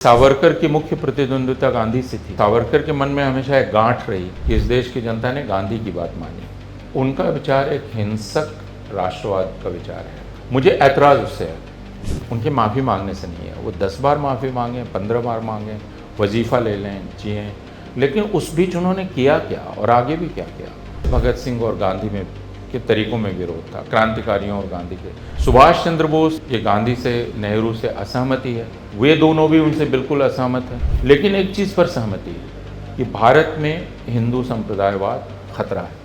सावरकर की मुख्य प्रतिद्वंद्विता गांधी से थी। सावरकर के मन में हमेशा एक गांठ रही कि इस देश की जनता ने गांधी की बात मानी। उनका विचार एक हिंसक राष्ट्रवाद का विचार है। मुझे ऐतराज उससे है, उनके माफ़ी मांगने से नहीं है। वो 10 बार माफ़ी मांगे, 15 बार मांगे, वजीफ़ा ले लें, जिएँ, लेकिन उस बीच उन्होंने किया क्या और आगे भी क्या किया। भगत सिंह और गांधी में के तरीकों में विरोध था, क्रांतिकारियों और गांधी के। सुभाष चंद्र बोस ये गांधी से, नेहरू से असहमति है, वे दोनों भी उनसे बिल्कुल असहमत हैं, लेकिन एक चीज़ पर सहमति है कि भारत में हिंदू संप्रदायवाद खतरा है।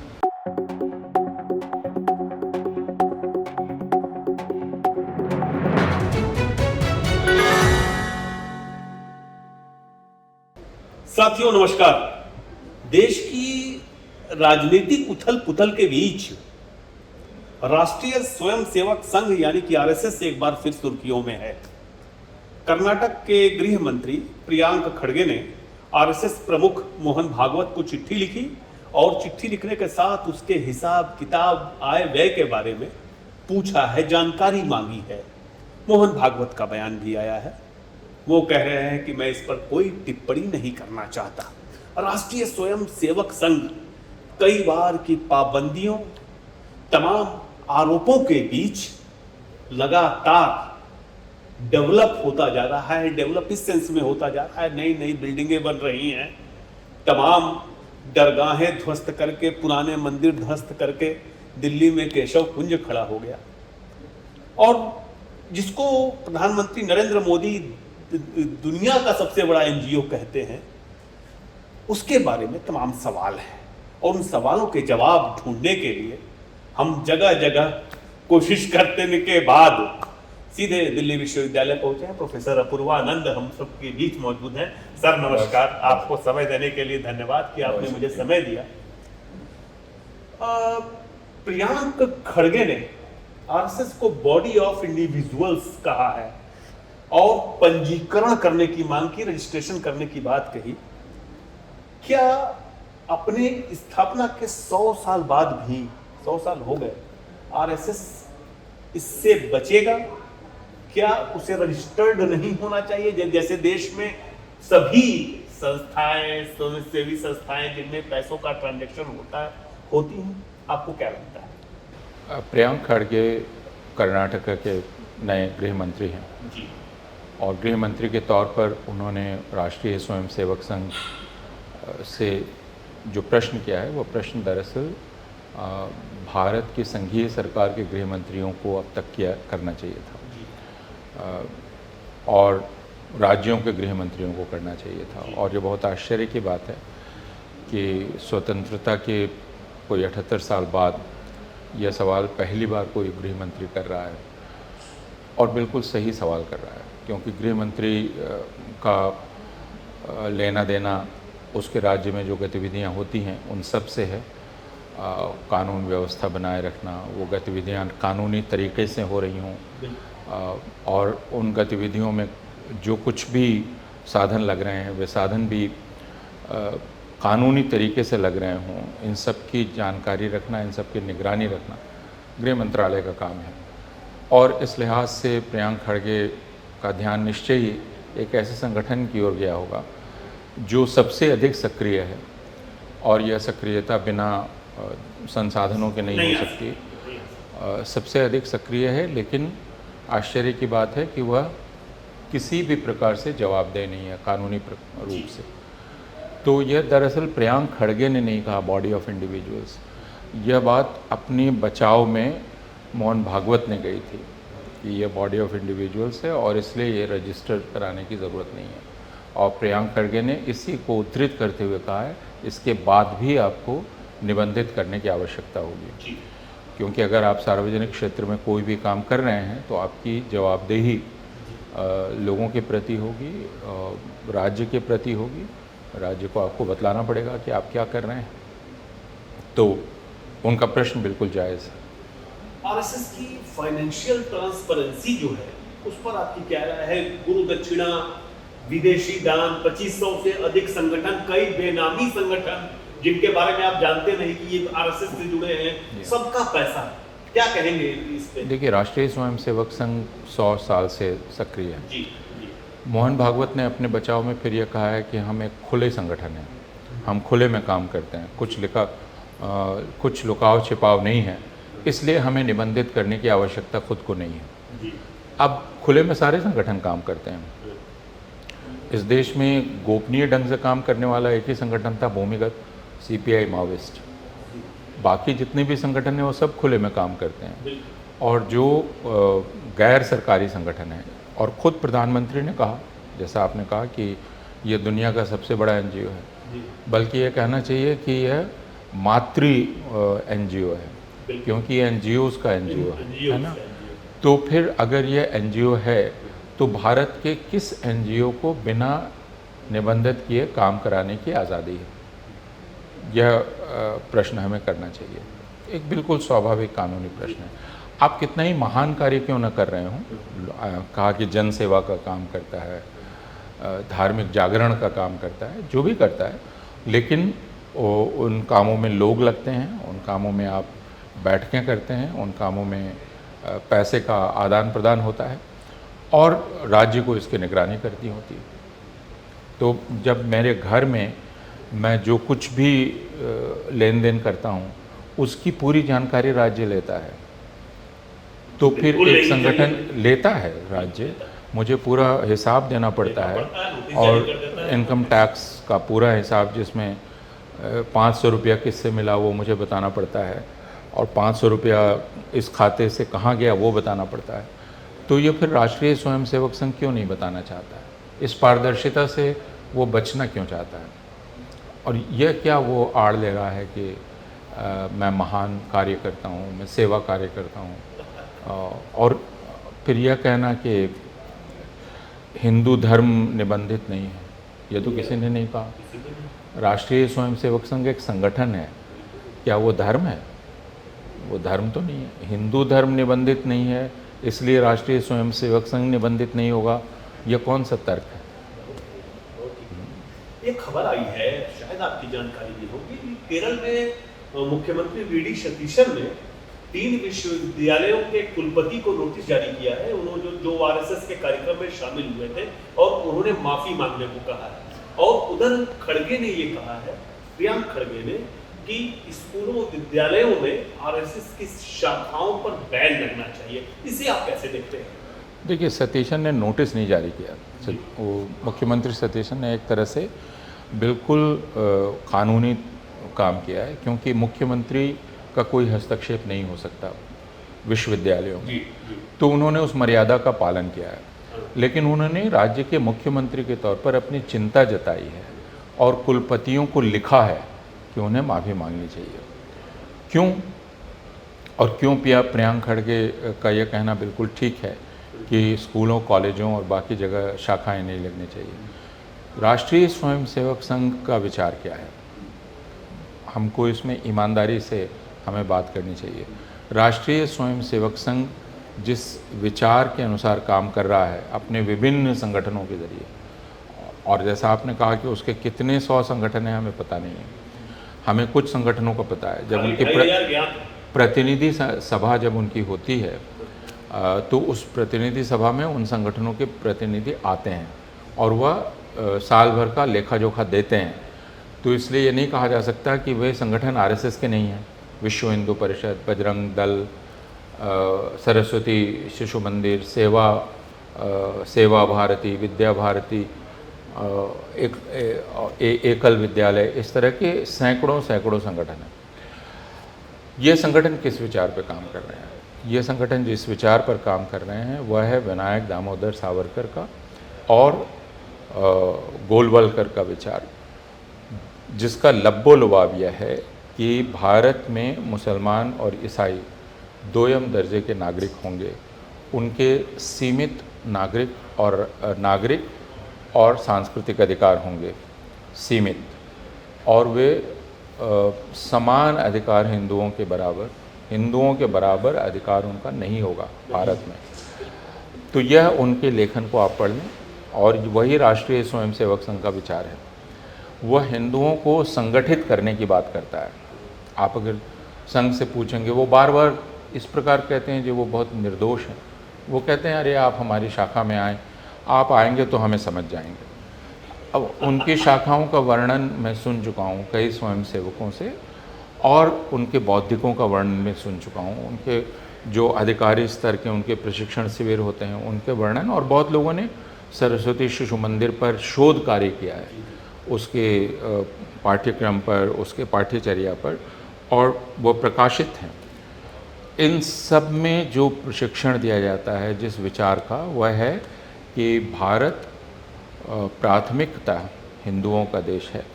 साथियों नमस्कार। देश की राजनीतिक उथल पुथल के बीच राष्ट्रीय स्वयंसेवक संघ यानी कि आरएसएस एक बार फिर सुर्खियों में है। कर्नाटक के गृह मंत्री प्रियांक खड़गे ने आरएसएस प्रमुख मोहन भागवत को चिट्ठी लिखी और चिट्ठी लिखने के साथ उसके हिसाब किताब, आय व्यय के बारे में पूछा है, जानकारी मांगी है। मोहन भागवत का बयान भी आया है। वो कह रहे हैं कि मैं इस पर कोई टिप्पणी नहीं करना चाहता। राष्ट्रीय स्वयंसेवक संघ कई बार की पाबंदियों, तमाम आरोपों के बीच लगातार डेवलप होता जा रहा है। डेवलप इस सेंस में होता जा रहा है, नई नई बिल्डिंगें बन रही हैं, तमाम दरगाहें ध्वस्त करके, पुराने मंदिर ध्वस्त करके दिल्ली में केशव कुंज खड़ा हो गया। और जिसको प्रधानमंत्री नरेंद्र मोदी दुनिया का सबसे बड़ा एनजीओ कहते हैं, उसके बारे में तमाम सवाल हैं और उन सवालों के जवाब ढूंढने के लिए हम जगह जगह कोशिश करने के बाद सीधे दिल्ली विश्वविद्यालय पहुंचे हैं। प्रोफेसर अपूर्वानंद हम सबके बीच मौजूद हैं। सर नमस्कार, आपको समय देने के लिए धन्यवाद कि आपने मुझे समय दिया। प्रियांक खड़गे ने आरएसएस को बॉडी ऑफ इंडिविजुअल्स कहा है और पंजीकरण करने की मांग की, रजिस्ट्रेशन करने की बात कही। क्या अपने स्थापना के 100 साल बाद भी, 100 साल हो गए, आरएसएस इससे बचेगा? क्या उसे रजिस्टर्ड नहीं होना चाहिए जैसे देश में सभी संस्थाएं, स्वयंसेवी संस्थाएं जिनमें पैसों का ट्रांजैक्शन होती हैं? आपको क्या लगता है? प्रियांक खड़गे कर्नाटक के नए गृह मंत्री हैं जी। और गृह मंत्री के तौर पर उन्होंने राष्ट्रीय स्वयंसेवक संघ से जो प्रश्न किया है, वो प्रश्न दरअसल भारत की संघीय सरकार के गृह मंत्रियों को अब तक करना चाहिए था और राज्यों के गृह मंत्रियों को करना चाहिए था। और ये बहुत आश्चर्य की बात है कि स्वतंत्रता के कोई 78 साल बाद यह सवाल पहली बार कोई गृह मंत्री कर रहा है और बिल्कुल सही सवाल कर रहा है, क्योंकि गृह मंत्री का लेना देना उसके राज्य में जो गतिविधियां होती हैं उन सब से है। कानून व्यवस्था बनाए रखना, वो गतिविधियां कानूनी तरीके से हो रही हों और उन गतिविधियों में जो कुछ भी साधन लग रहे हैं वे साधन भी कानूनी तरीके से लग रहे हों, इन सब की जानकारी रखना, इन सब की निगरानी रखना गृह मंत्रालय का काम है। और इस लिहाज से प्रियांक खड़गे का ध्यान निश्चय ही एक ऐसे संगठन की ओर गया होगा जो सबसे अधिक सक्रिय है और यह सक्रियता बिना संसाधनों के नहीं हो सकती। सबसे अधिक सक्रिय है, लेकिन आश्चर्य की बात है कि वह किसी भी प्रकार से जवाबदेह नहीं है कानूनी रूप से। तो यह दरअसल प्रियांक खड़गे ने नहीं कहा बॉडी ऑफ इंडिविजुअल्स, यह बात अपनी बचाव में मोहन भागवत ने कही थी कि यह बॉडी ऑफ इंडिविजुअल्स है और इसलिए ये रजिस्टर कराने की ज़रूरत नहीं है। और प्रियांक खड़गे ने इसी को उद्धृत करते हुए कहा है इसके बाद भी आपको निबंधित करने की आवश्यकता होगी, क्योंकि अगर आप सार्वजनिक क्षेत्र में कोई भी काम कर रहे हैं तो आपकी जवाबदेही लोगों के प्रति होगी, राज्य के प्रति होगी। राज्य को आपको बतलाना पड़ेगा कि आप क्या कर रहे हैं। तो उनका प्रश्न बिल्कुल जायज़ है। आरएसएस की फाइनेंशियल ट्रांसपेरेंसी जो है उस पर आपकी क्या राय है? गुरु दक्षिणा, विदेशी दान, 2500 से अधिक संगठन, कई बेनामी संगठन जिनके बारे में आप जानते नहीं कि ये आरएसएस से जुड़े हैं, सबका पैसा, क्या कहेंगे इस पे? देखिए, राष्ट्रीय स्वयंसेवक संघ 100 साल से सक्रिय है। जी। मोहन भागवत ने अपने बचाव में फिर ये कहा है कि हम एक खुले संगठन हैं, हम खुले में काम करते हैं, कुछ लुकाव छिपाव नहीं है, इसलिए हमें निबंधित करने की आवश्यकता खुद को नहीं है। अब खुले में सारे संगठन काम करते हैं। इस देश में गोपनीय ढंग से काम करने वाला एक ही संगठन था, भूमिगत, सीपीआई माओइस्ट। बाकी जितने भी संगठन हैं वो सब खुले में काम करते हैं। और जो गैर सरकारी संगठन है, और ख़ुद प्रधानमंत्री ने कहा, जैसा आपने कहा कि ये दुनिया का सबसे बड़ा एनजीओ है, बल्कि ये कहना चाहिए कि यह मातृ एनजीओ है, क्योंकि ये एनजीओज़ का एनजीओ है ना। तो फिर अगर ये एनजीओ है तो भारत के किस एनजीओ को बिना निबंधित किए काम कराने की आज़ादी है? यह प्रश्न हमें करना चाहिए। एक बिल्कुल स्वाभाविक कानूनी प्रश्न है। आप कितना ही महान कार्य क्यों न कर रहे हों, कहा कि जन सेवा का काम करता है, धार्मिक जागरण का काम करता है, जो भी करता है, लेकिन उन कामों में लोग लगते हैं, उन कामों में आप बैठकें करते हैं, उन कामों में पैसे का आदान प्रदान होता है और राज्य को इसकी निगरानी करती होती है। तो जब मेरे घर में मैं जो कुछ भी लेन देन करता हूँ उसकी पूरी जानकारी राज्य लेता है, तो फिर एक संगठन लेता है, राज्य मुझे पूरा हिसाब देना पड़ता है, और इनकम टैक्स का पूरा हिसाब, जिसमें 500 रुपया किससे मिला वो मुझे बताना पड़ता है, और 500 रुपया इस खाते से कहाँ गया वो बताना पड़ता है। तो ये फिर राष्ट्रीय स्वयंसेवक संघ क्यों नहीं बताना चाहता है? इस पारदर्शिता से वो बचना क्यों चाहता है? और यह क्या वो आड़ ले रहा है कि मैं महान कार्य करता हूँ, मैं सेवा कार्य करता हूँ, और फिर यह कहना कि हिंदू धर्म निबंधित नहीं है, यह तो किसी ने नहीं कहा। राष्ट्रीय स्वयंसेवक संघ एक संगठन है, क्या वो धर्म है? वो धर्म तो नहीं है। हिंदू धर्म निबंधित नहीं है इसलिए राष्ट्रीय स्वयंसेवक संघ निबंधित नहीं होगा, यह कौन सा तर्क है? एक खबर आई है, शायद आपकी जानकारी नहीं होगी, केरल में मुख्यमंत्री वीडी सतीशन ने 3 विश्वविद्यालयों के कुलपति को नोटिस जारी किया है। उन्होंने जो आरएसएस के कार्यक्रम में शामिल हुए थे और उन्होंने माफी मांगने को कहा है। और उधर खड़गे ने ये कहा है, प्रियंक खड़गे ने, कि स्कूलों विद्यालयों में आरएसएस की शाखाओं पर बैन लगना चाहिए। इसे आप कैसे देखते हैं? देखिए, सतीशन ने नोटिस नहीं जारी किया। वो मुख्यमंत्री सतीशन ने एक तरह से बिल्कुल कानूनी काम किया है, क्योंकि मुख्यमंत्री का कोई हस्तक्षेप नहीं हो सकता विश्वविद्यालयों में। तो उन्होंने उस मर्यादा का पालन किया है, लेकिन उन्होंने राज्य के मुख्यमंत्री के तौर पर अपनी चिंता जताई है और कुलपतियों को लिखा है कि उन्हें माफ़ी मांगनी चाहिए। क्यों? और क्यों प्रियंक खड़गे का यह कहना बिल्कुल ठीक है कि स्कूलों, कॉलेजों और बाकी जगह शाखाएं नहीं लगनी चाहिए। राष्ट्रीय स्वयंसेवक संघ का विचार क्या है? हमको इसमें ईमानदारी से हमें बात करनी चाहिए। राष्ट्रीय स्वयंसेवक संघ जिस विचार के अनुसार काम कर रहा है अपने विभिन्न संगठनों के ज़रिए, और जैसा आपने कहा कि उसके कितने 100 संगठन हैं हमें पता नहीं है, हमें कुछ संगठनों का पता है। जब उनकी प्रतिनिधि सभा जब उनकी होती है तो उस प्रतिनिधि सभा में उन संगठनों के प्रतिनिधि आते हैं और वह साल भर का लेखा जोखा देते हैं। तो इसलिए ये नहीं कहा जा सकता कि वे संगठन आरएसएस के नहीं हैं। विश्व हिंदू परिषद, बजरंग दल, सरस्वती शिशु मंदिर, सेवा भारती, विद्या भारती, एकल विद्यालय, इस तरह के सैकड़ों संगठन हैं। ये संगठन किस विचार पर काम कर रहे हैं? ये संगठन जिस विचार पर काम कर रहे हैं वह है विनायक दामोदर सावरकर का और गोलवलकर का विचार, जिसका लब्बो लुबाब यह है कि भारत में मुसलमान और ईसाई दोयम दर्जे के नागरिक होंगे। उनके सीमित नागरिक और सांस्कृतिक अधिकार होंगे सीमित, और वे समान अधिकार हिंदुओं के बराबर अधिकार उनका नहीं होगा भारत में। तो यह उनके लेखन को आप पढ़ लें, और वही राष्ट्रीय स्वयंसेवक संघ का विचार है। वह हिंदुओं को संगठित करने की बात करता है। आप अगर संघ से पूछेंगे, वो बार बार इस प्रकार कहते हैं जो वो बहुत निर्दोष हैं। वो कहते हैं, अरे आप हमारी शाखा में आएँ, आप आएंगे तो हमें समझ जाएंगे। अब उनकी शाखाओं का वर्णन मैं सुन चुका हूँ कई स्वयंसेवकों से, और उनके बौद्धिकों का वर्णन मैं सुन चुका हूँ, उनके जो अधिकारी स्तर के उनके प्रशिक्षण शिविर होते हैं उनके वर्णन, और बहुत लोगों ने सरस्वती शिशु मंदिर पर शोध कार्य किया है, उसके पाठ्यक्रम पर, उसके पाठ्यचर्या पर, और वो प्रकाशित हैं। इन सब में जो प्रशिक्षण दिया जाता है जिस विचार का, वह है कि भारत प्राथमिकता हिंदुओं का देश है,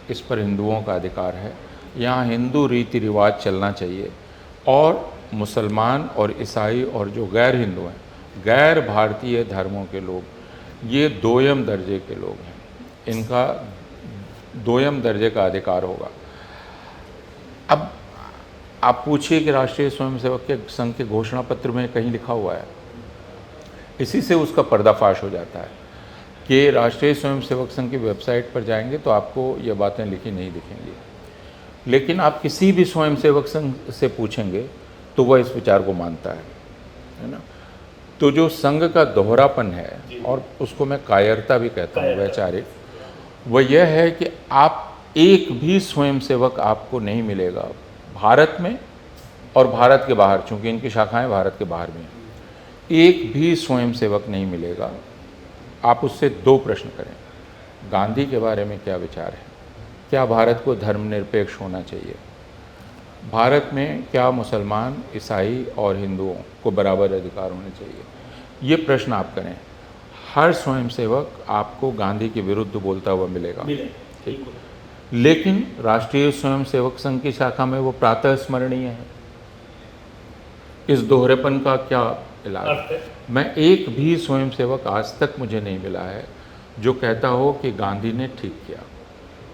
इस पर हिंदुओं का अधिकार है, यहाँ हिंदू रीति रिवाज चलना चाहिए, और मुसलमान और ईसाई और जो गैर हिंदू हैं, गैर भारतीय धर्मों के लोग, ये दोयम दर्जे के लोग हैं, इनका दोयम दर्जे का अधिकार होगा। अब आप पूछिए कि राष्ट्रीय स्वयंसेवक के संघ के घोषणा पत्र में कहीं लिखा हुआ है, इसी से उसका पर्दाफाश हो जाता है कि राष्ट्रीय स्वयंसेवक संघ की वेबसाइट पर जाएंगे तो आपको ये बातें लिखी नहीं दिखेंगी, लेकिन आप किसी भी स्वयंसेवक संघ से पूछेंगे तो वह इस विचार को मानता है ना। तो जो संघ का दोहरापन है, और उसको मैं कायरता भी कहता हूँ, वैचारिक, वह यह है कि आप एक भी स्वयंसेवक आपको नहीं मिलेगा भारत में और भारत के बाहर, चूँकि इनकी शाखाएं भारत के बाहर भी हैं, एक भी स्वयंसेवक नहीं मिलेगा। आप उससे दो प्रश्न करें, गांधी के बारे में क्या विचार है, क्या भारत को धर्मनिरपेक्ष होना चाहिए, भारत में क्या मुसलमान, ईसाई और हिंदुओं को बराबर अधिकार होने चाहिए, ये प्रश्न आप करें। हर स्वयंसेवक आपको गांधी के विरुद्ध बोलता हुआ मिलेगा, ठीक, लेकिन राष्ट्रीय स्वयंसेवक संघ की शाखा में वो प्रातः स्मरणीय है। इस दोहरेपन का क्या इलाज है? मैं एक भी स्वयंसेवक आज तक मुझे नहीं मिला है जो कहता हो कि गांधी ने ठीक किया।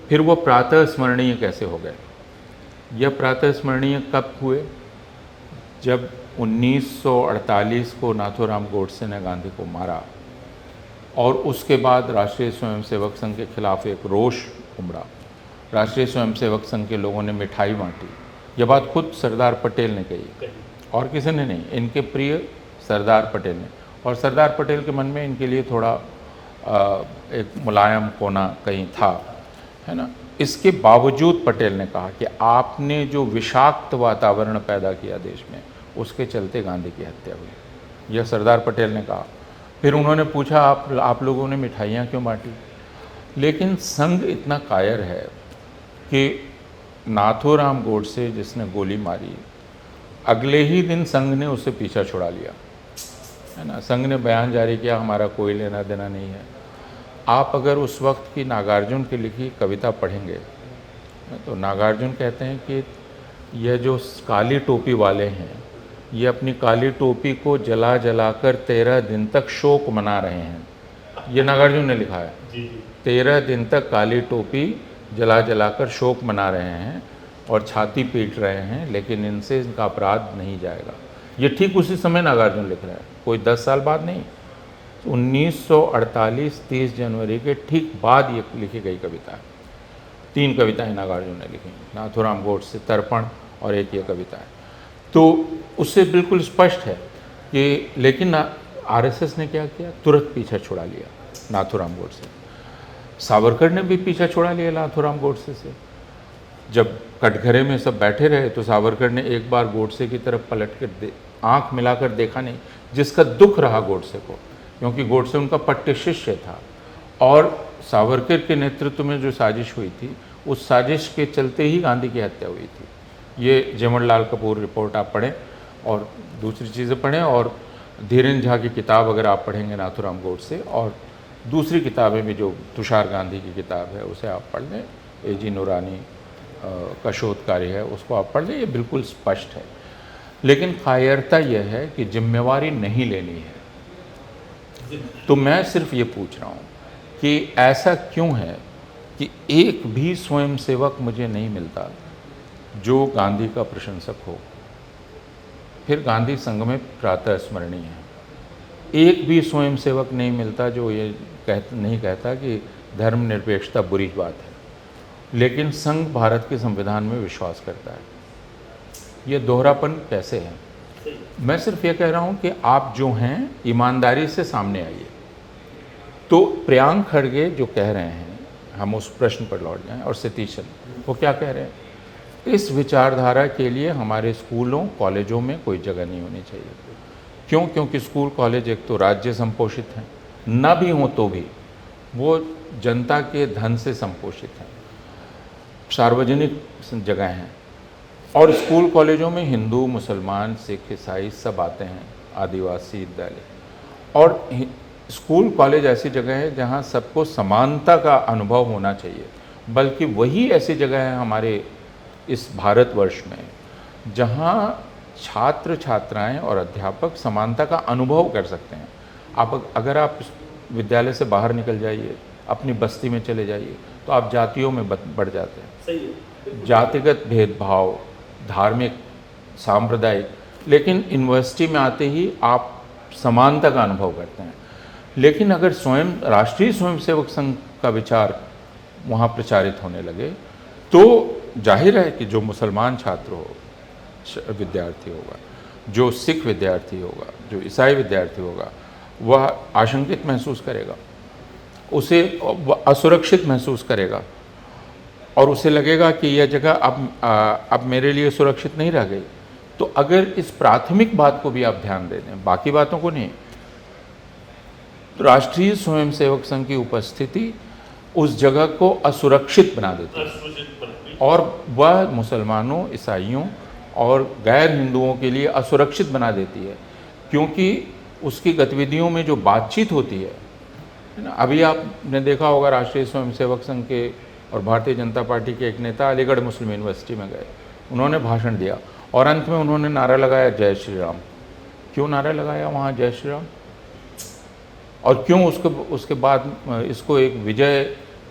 फिर वो प्रातः स्मरणीय कैसे हो गए? यह प्रातः स्मरणीय कब हुए? जब 1948 को नाथूराम गोडसे ने गांधी को मारा, और उसके बाद राष्ट्रीय स्वयंसेवक संघ के खिलाफ एक रोष उमड़ा। राष्ट्रीय स्वयंसेवक संघ के लोगों ने मिठाई बांटी। यह बात खुद सरदार पटेल ने कही, और किसी ने नहीं, इनके प्रिय सरदार पटेल ने। और सरदार पटेल के मन में इनके लिए थोड़ा एक मुलायम कोना कहीं था, है ना। इसके बावजूद पटेल ने कहा कि आपने जो विषाक्त वातावरण पैदा किया देश में, उसके चलते गांधी की हत्या हुई। यह सरदार पटेल ने कहा। फिर उन्होंने पूछा, आप लोगों ने मिठाइयाँ क्यों बांटी? लेकिन संघ इतना कायर है कि नाथूराम गोडसे जिसने गोली मारी, अगले ही दिन संघ ने उससे पीछा छुड़ा लिया, है ना। संघ ने बयान जारी किया, हमारा कोई लेना देना नहीं है। आप अगर उस वक्त की नागार्जुन की लिखी कविता पढ़ेंगे तो नागार्जुन कहते हैं कि यह जो काली टोपी वाले हैं, ये अपनी काली टोपी को जला जलाकर 13 दिन तक शोक मना रहे हैं। ये नागार्जुन ने लिखा है। 13 दिन तक काली टोपी जला जलाकर शोक मना रहे हैं और छाती पीट रहे हैं, लेकिन इनसे इनका अपराध नहीं जाएगा। ये ठीक उसी समय नागार्जुन लिख रहे हैं, कोई 10 साल बाद नहीं। 1948 30 जनवरी के ठीक बाद ये लिखी गई कविता है। 3 कविताएं नागार्जुन ने लिखी, नाथूराम गोडसे, तर्पण और एक ये कविता है। तो उससे बिल्कुल स्पष्ट है कि, लेकिन आरएसएस ने क्या किया? तुरंत पीछा छुड़ा लिया नाथूराम गोडसे। सावरकर ने भी पीछा छुड़ा लिया नाथूराम गोडसे से। जब कटघरे में सब बैठे रहे तो सावरकर ने एक बार गोडसे की तरफ पलट कर आँख मिलाकर देखा नहीं, जिसका दुख रहा गोडसे को, क्योंकि गोडसे उनका पट्टे शिष्य था। और सावरकर के नेतृत्व में जो साजिश हुई थी, उस साजिश के चलते ही गांधी की हत्या हुई थी। ये जमनलाल कपूर रिपोर्ट आप पढ़ें और दूसरी चीज़ें पढ़ें, और धीरेन्द्र झा की किताब अगर आप पढ़ेंगे नाथूराम गोडसे, और दूसरी किताबें भी, जो तुषार गांधी की किताब है उसे आप पढ़ लें, एजी नूरानी का शोध कार्य है उसको आप पढ़ लें, ये बिल्कुल स्पष्ट है। लेकिन कायरता यह है कि जिम्मेवारी नहीं लेनी है। तो मैं सिर्फ ये पूछ रहा हूँ कि ऐसा क्यों है कि एक भी स्वयंसेवक मुझे नहीं मिलता जो गांधी का प्रशंसक हो। फिर गांधी संघ में प्रातः स्मरणीय है। एक भी स्वयंसेवक नहीं मिलता जो ये नहीं कहता कि धर्मनिरपेक्षता बुरी बात है, लेकिन संघ भारत के संविधान में विश्वास करता है। ये दोहरापन कैसे है? मैं सिर्फ ये कह रहा हूँ कि आप जो हैं ईमानदारी से सामने आइए। तो प्रियांक खड़गे जो कह रहे हैं, हम उस प्रश्न पर लौट जाएं, और सतीशन वो क्या कह रहे हैं, इस विचारधारा के लिए हमारे स्कूलों कॉलेजों में कोई जगह नहीं होनी चाहिए। क्यों? क्योंकि स्कूल कॉलेज एक तो राज्य संपोषित हैं, न भी हो तो भी वो जनता के धन से संपोषित हैं, सार्वजनिक जगह हैं, और स्कूल कॉलेजों में हिंदू, मुसलमान, सिख, ईसाई सब आते हैं, आदिवासी विद्यालय। और स्कूल कॉलेज ऐसी जगह है जहाँ सबको समानता का अनुभव होना चाहिए, बल्कि वही ऐसी जगह है हमारे इस भारतवर्ष में जहाँ छात्र छात्राएं और अध्यापक समानता का अनुभव कर सकते हैं। अगर आप विद्यालय से बाहर निकल जाइए, अपनी बस्ती में चले जाइए, तो आप जातियों में बढ़ जाते हैं। सही है। जातिगत भेदभाव, धार्मिक, सांप्रदायिक, लेकिन यूनिवर्सिटी में आते ही आप समानता का अनुभव करते हैं। लेकिन अगर राष्ट्रीय स्वयंसेवक संघ का विचार वहाँ प्रचारित होने लगे, तो जाहिर है कि जो मुसलमान छात्र हो, विद्यार्थी होगा, जो सिख विद्यार्थी होगा, जो ईसाई विद्यार्थी होगा, वह आशंकित महसूस करेगा, उसे असुरक्षित महसूस करेगा, और उसे लगेगा कि यह जगह अब मेरे लिए सुरक्षित नहीं रह गई। तो अगर इस प्राथमिक बात को भी आप ध्यान दे दें, बाकी बातों को नहीं, तो राष्ट्रीय स्वयंसेवक संघ की उपस्थिति उस जगह को असुरक्षित बना देती है, और वह मुसलमानों, ईसाइयों और गैर हिंदुओं के लिए असुरक्षित बना देती है, क्योंकि उसकी गतिविधियों में जो बातचीत होती है ना। अभी आपने देखा होगा, राष्ट्रीय स्वयंसेवक संघ के और भारतीय जनता पार्टी के एक नेता अलीगढ़ मुस्लिम यूनिवर्सिटी में गए, उन्होंने भाषण दिया और अंत में उन्होंने नारा लगाया जय श्री राम। क्यों नारा लगाया वहाँ जय श्री राम, और क्यों उसके बाद इसको एक विजय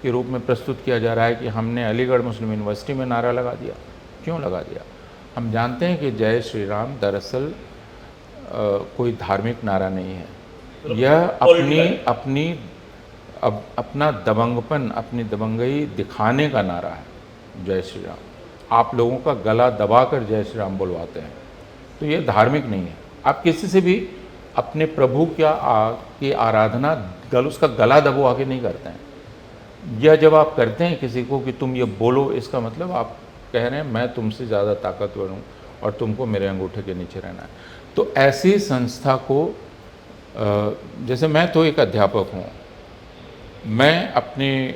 के रूप में प्रस्तुत किया जा रहा है कि हमने अलीगढ़ मुस्लिम यूनिवर्सिटी में नारा लगा दिया? क्यों लगा दिया? हम जानते हैं कि जय श्री राम दरअसल कोई धार्मिक नारा नहीं है। यह अपना दबंगपन, अपनी दबंगई दिखाने का नारा है जय श्री राम। आप लोगों का गला दबाकर जय श्री राम बुलवाते हैं, तो ये धार्मिक नहीं है। आप किसी से भी अपने प्रभु की आराधना उसका गला दबवा के नहीं करते हैं। यह जब आप करते हैं किसी को कि तुम ये बोलो, इसका मतलब आप कह रहे हैं मैं तुमसे ज़्यादा ताकतवर हूँ और तुमको मेरे अंगूठे के नीचे रहना है। तो ऐसी संस्था को, जैसे मैं तो एक अध्यापक हूँ, मैं अपनी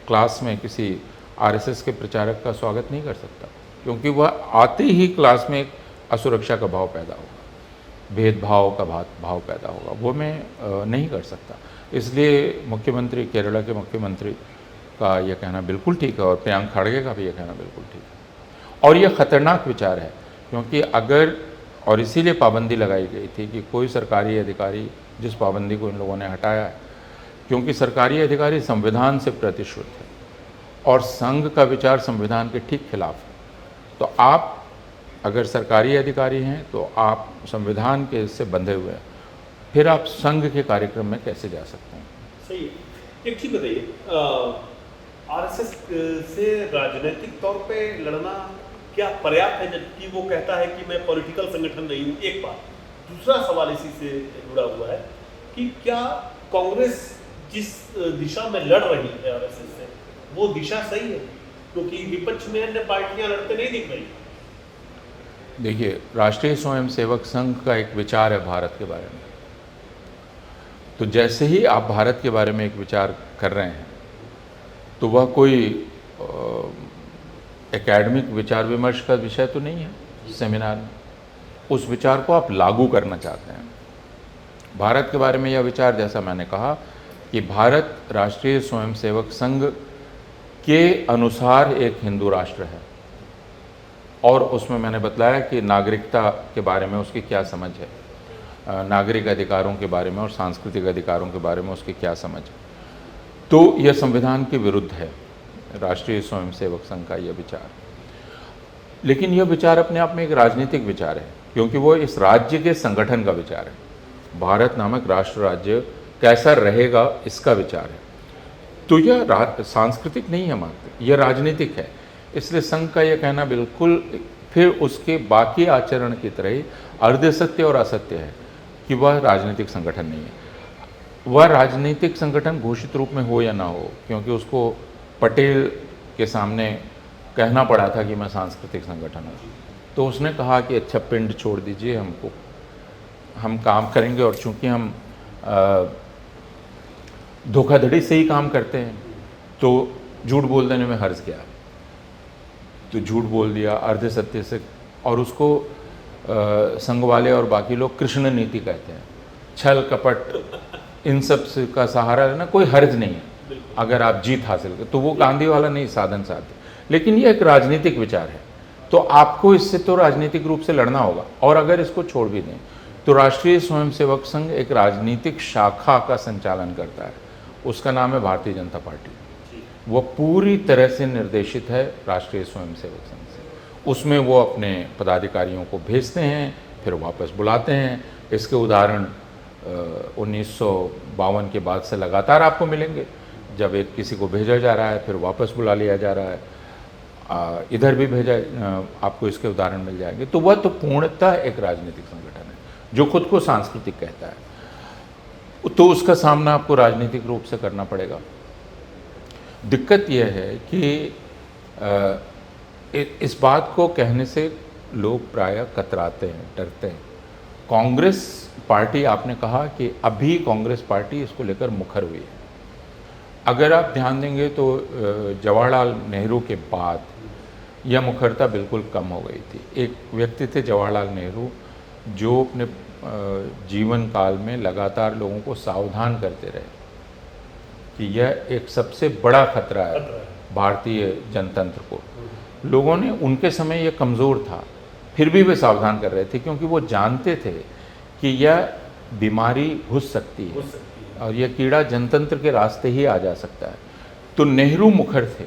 क्लास में किसी आरएसएस के प्रचारक का स्वागत नहीं कर सकता, क्योंकि वह आते ही क्लास में एक असुरक्षा का भाव पैदा होगा, भेदभाव का भाव पैदा होगा, वो मैं नहीं कर सकता। इसलिए मुख्यमंत्री, केरला के मुख्यमंत्री का यह कहना बिल्कुल ठीक है, और प्रियांक खड़गे का भी यह कहना बिल्कुल ठीक है। और यह ख़तरनाक विचार है, क्योंकि अगर, और इसीलिए पाबंदी लगाई गई थी कि कोई सरकारी अधिकारी, जिस पाबंदी को इन लोगों ने हटाया है, क्योंकि सरकारी अधिकारी संविधान से प्रतिश्रुत है और संघ का विचार संविधान के ठीक खिलाफ है। तो आप अगर सरकारी अधिकारी हैं तो आप संविधान के इससे बंधे हुए हैं, फिर आप संघ के कार्यक्रम में कैसे जा सकते हैं? सही है। एक चीज बताइए, आरएसएस से राजनीतिक तौर पे लड़ना क्या पर्याप्त है, जबकि वो कहता है कि मैं पॉलिटिकल संगठन नहीं हूँ? एक बात। दूसरा सवाल इसी से जुड़ा हुआ है कि क्या कांग्रेस जिस दिशा में लड़ रही है आरएसएस से, वो दिशा सही है? क्योंकि विपक्ष में अन्य पार्टियां लड़ते नहीं दिख रही। देखिए, राष्ट्रीय स्वयंसेवक संघ का एक विचार है भारत के बारे में। तो जैसे ही आप भारत के बारे में एक विचार कर रहे हैं, तो वह कोई एकेडमिक विचार विमर्श का विषय तो नहीं है सेमिनार में। उस विचार को आप लागू करना चाहते हैं। भारत के बारे में यह विचार, जैसा मैंने कहा कि भारत राष्ट्रीय स्वयंसेवक संघ के अनुसार एक हिंदू राष्ट्र है, और उसमें मैंने बताया कि नागरिकता के बारे में उसकी क्या समझ है, नागरिक अधिकारों के बारे में और सांस्कृतिक अधिकारों के बारे में उसकी क्या समझ है। तो यह संविधान के विरुद्ध है राष्ट्रीय स्वयंसेवक संघ का यह विचार। लेकिन यह विचार अपने आप में एक राजनीतिक विचार है, क्योंकि वो इस राज्य के संगठन का विचार है। भारत नामक राष्ट्र राज्य कैसा रहेगा, इसका विचार है। तो यह सांस्कृतिक नहीं है मात्र, यह राजनीतिक है। इसलिए संघ का यह कहना बिल्कुल फिर उसके बाकी आचरण की तरह ही अर्ध सत्य और असत्य है कि वह राजनीतिक संगठन नहीं है। वह राजनीतिक संगठन घोषित रूप में हो या ना हो, क्योंकि उसको पटेल के सामने कहना पड़ा था कि मैं सांस्कृतिक संगठन हूँ, तो उसने कहा कि अच्छा पिंड छोड़ दीजिए हमको, हम काम करेंगे। और चूंकि हम धोखाधड़ी से ही काम करते हैं तो झूठ बोल देने में हर्ज क्या, तो झूठ बोल दिया अर्ध सत्य से, और उसको संघ वाले और बाकी लोग कृष्ण नीति कहते हैं। छल कपट इन सब से का सहारा लेना कोई हर्ज नहीं है अगर आप जीत हासिल कर, तो वो गांधी वाला नहीं साधन साध्य, लेकिन ये एक राजनीतिक विचार है, तो आपको इससे तो राजनीतिक रूप से लड़ना होगा। और अगर इसको छोड़ भी दें तो राष्ट्रीय स्वयंसेवक संघ एक राजनीतिक शाखा का संचालन करता है, उसका नाम है भारतीय जनता पार्टी। वो पूरी तरह से निर्देशित है राष्ट्रीय स्वयंसेवक संघ से, उसमें वो अपने पदाधिकारियों को भेजते हैं, फिर वापस बुलाते हैं। इसके उदाहरण 1952 के बाद से लगातार आपको मिलेंगे, जब एक किसी को भेजा जा रहा है फिर वापस बुला लिया जा रहा है, इधर भी भेजा, आपको इसके उदाहरण मिल जाएंगे। तो वह तो पूर्णतः एक राजनीतिक संगठन है जो खुद को सांस्कृतिक कहता है, तो उसका सामना आपको राजनीतिक रूप से करना पड़ेगा। दिक्कत यह है कि इस बात को कहने से लोग प्रायः कतराते हैं, डरते हैं। कांग्रेस पार्टी, आपने कहा कि अभी कांग्रेस पार्टी इसको लेकर मुखर हुई है। अगर आप ध्यान देंगे तो जवाहरलाल नेहरू के बाद यह मुखरता बिल्कुल कम हो गई थी। एक व्यक्ति थे जवाहरलाल नेहरू जो अपने जीवन काल में लगातार लोगों को सावधान करते रहे कि यह एक सबसे बड़ा खतरा है भारतीय जनतंत्र को। लोगों ने, उनके समय यह कमज़ोर था, फिर भी वे सावधान कर रहे थे, क्योंकि वो जानते थे कि यह बीमारी घुस सकती है और यह कीड़ा जनतंत्र के रास्ते ही आ जा सकता है। तो नेहरू मुखर थे,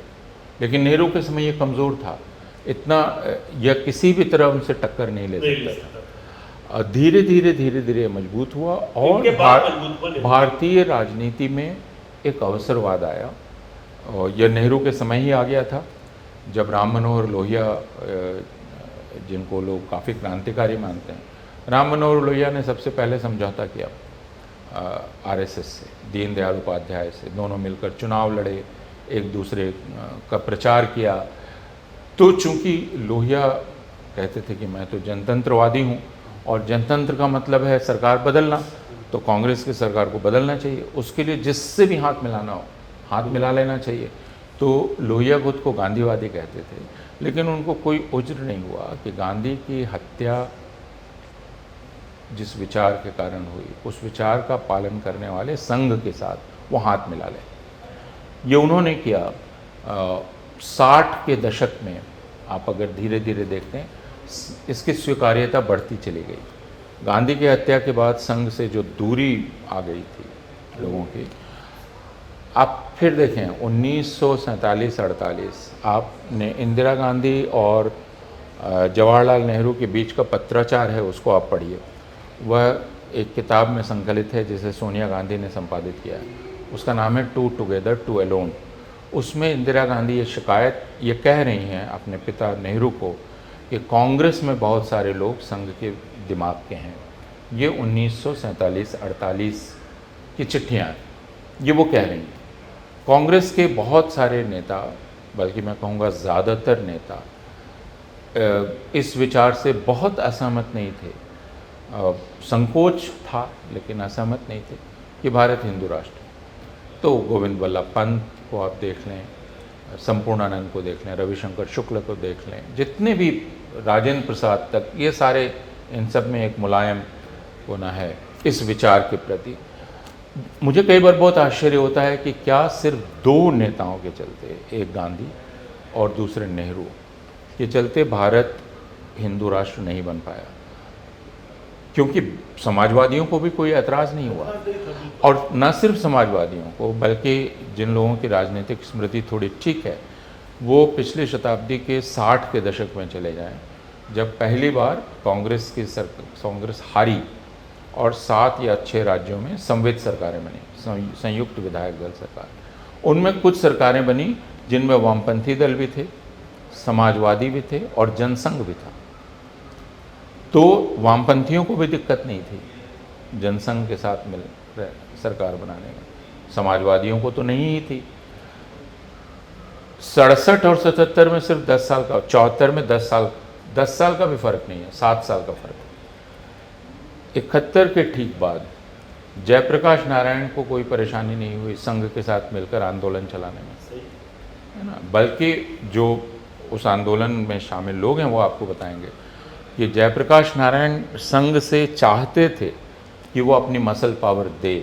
लेकिन नेहरू के समय यह कमज़ोर था, इतना यह किसी भी तरह उनसे टक्कर नहीं ले सकता था। धीरे धीरे मजबूत हुआ और भारतीय राजनीति में एक अवसरवाद आया, और यह नेहरू के समय ही आ गया था, जब राम मनोहर लोहिया, जिनको लोग काफ़ी क्रांतिकारी मानते हैं, राम मनोहर लोहिया ने सबसे पहले समझौता किया आरएसएस से, दीनदयाल उपाध्याय से, दोनों मिलकर चुनाव लड़े, एक दूसरे का प्रचार किया। तो चूंकि लोहिया कहते थे कि मैं तो जनतंत्रवादी हूँ और जनतंत्र का मतलब है सरकार बदलना, तो कांग्रेस की सरकार को बदलना चाहिए, उसके लिए जिससे भी हाथ मिलाना हो हाथ मिला लेना चाहिए। तो लोहिया खुद को गांधीवादी कहते थे, लेकिन उनको कोई उज्र नहीं हुआ कि गांधी की हत्या जिस विचार के कारण हुई, उस विचार का पालन करने वाले संघ के साथ वो हाथ मिला ले। ये उन्होंने किया। 60 के दशक में आप अगर धीरे धीरे देखते हैं, इसकी स्वीकार्यता बढ़ती चली गई। गांधी की हत्या के बाद संघ से जो दूरी आ गई थी लोगों की, आप फिर देखें 1947-48 आपने इंदिरा गांधी और जवाहरलाल नेहरू के बीच का पत्राचार है, उसको आप पढ़िए। वह एक किताब में संकलित है जिसे सोनिया गांधी ने संपादित किया है, उसका नाम है टू टुगेदर टू अलोन। उसमें इंदिरा गांधी ये कह रही हैं अपने पिता नेहरू को कि कांग्रेस में बहुत सारे लोग संघ के दिमाग के हैं। ये 1947-48 की चिट्ठियाँ हैं, ये वो कह रही हैं। कांग्रेस के बहुत सारे नेता, बल्कि मैं कहूँगा ज़्यादातर नेता, इस विचार से बहुत असहमत नहीं थे। संकोच था लेकिन असहमत नहीं थे कि भारत हिंदू राष्ट्र है। तो गोविंद वल्लभ पंत को आप देख लें, संपूर्णानंद को देख लें, रविशंकर शुक्ल को देख लें, जितने भी, राजेंद्र प्रसाद तक, ये सारे, इन सब में एक मुलायम होना है इस विचार के प्रति। मुझे कई बार बहुत आश्चर्य होता है कि क्या सिर्फ 2 नेताओं के चलते, एक गांधी और दूसरे नेहरू के चलते भारत हिंदू राष्ट्र नहीं बन पाया, क्योंकि समाजवादियों को भी कोई ऐतराज़ नहीं हुआ। और न सिर्फ समाजवादियों को, बल्कि जिन लोगों की राजनीतिक स्मृति थोड़ी ठीक है, वो पिछली शताब्दी के 60 के दशक में चले जाएं, जब पहली बार कांग्रेस हारी और 7 या 6 राज्यों में संवित सरकारें बनी, संयुक्त विधायक दल सरकार। उनमें कुछ सरकारें बनी जिनमें वामपंथी दल भी थे, समाजवादी भी थे और जनसंघ भी था। तो वामपंथियों को भी दिक्कत नहीं थी जनसंघ के साथ सरकार बनाने में। समाजवादियों को तो नहीं ही थी। 67 और 77 में सिर्फ 10 साल का, 74 में 10 साल का भी फर्क नहीं है, 7 साल का फर्क है। 71 के ठीक बाद जयप्रकाश नारायण को कोई परेशानी नहीं हुई संघ के साथ मिलकर आंदोलन चलाने में, है ना। बल्कि जो उस आंदोलन में शामिल लोग हैं वो आपको बताएंगे कि जयप्रकाश नारायण संघ से चाहते थे कि वो अपनी मसल पावर दे,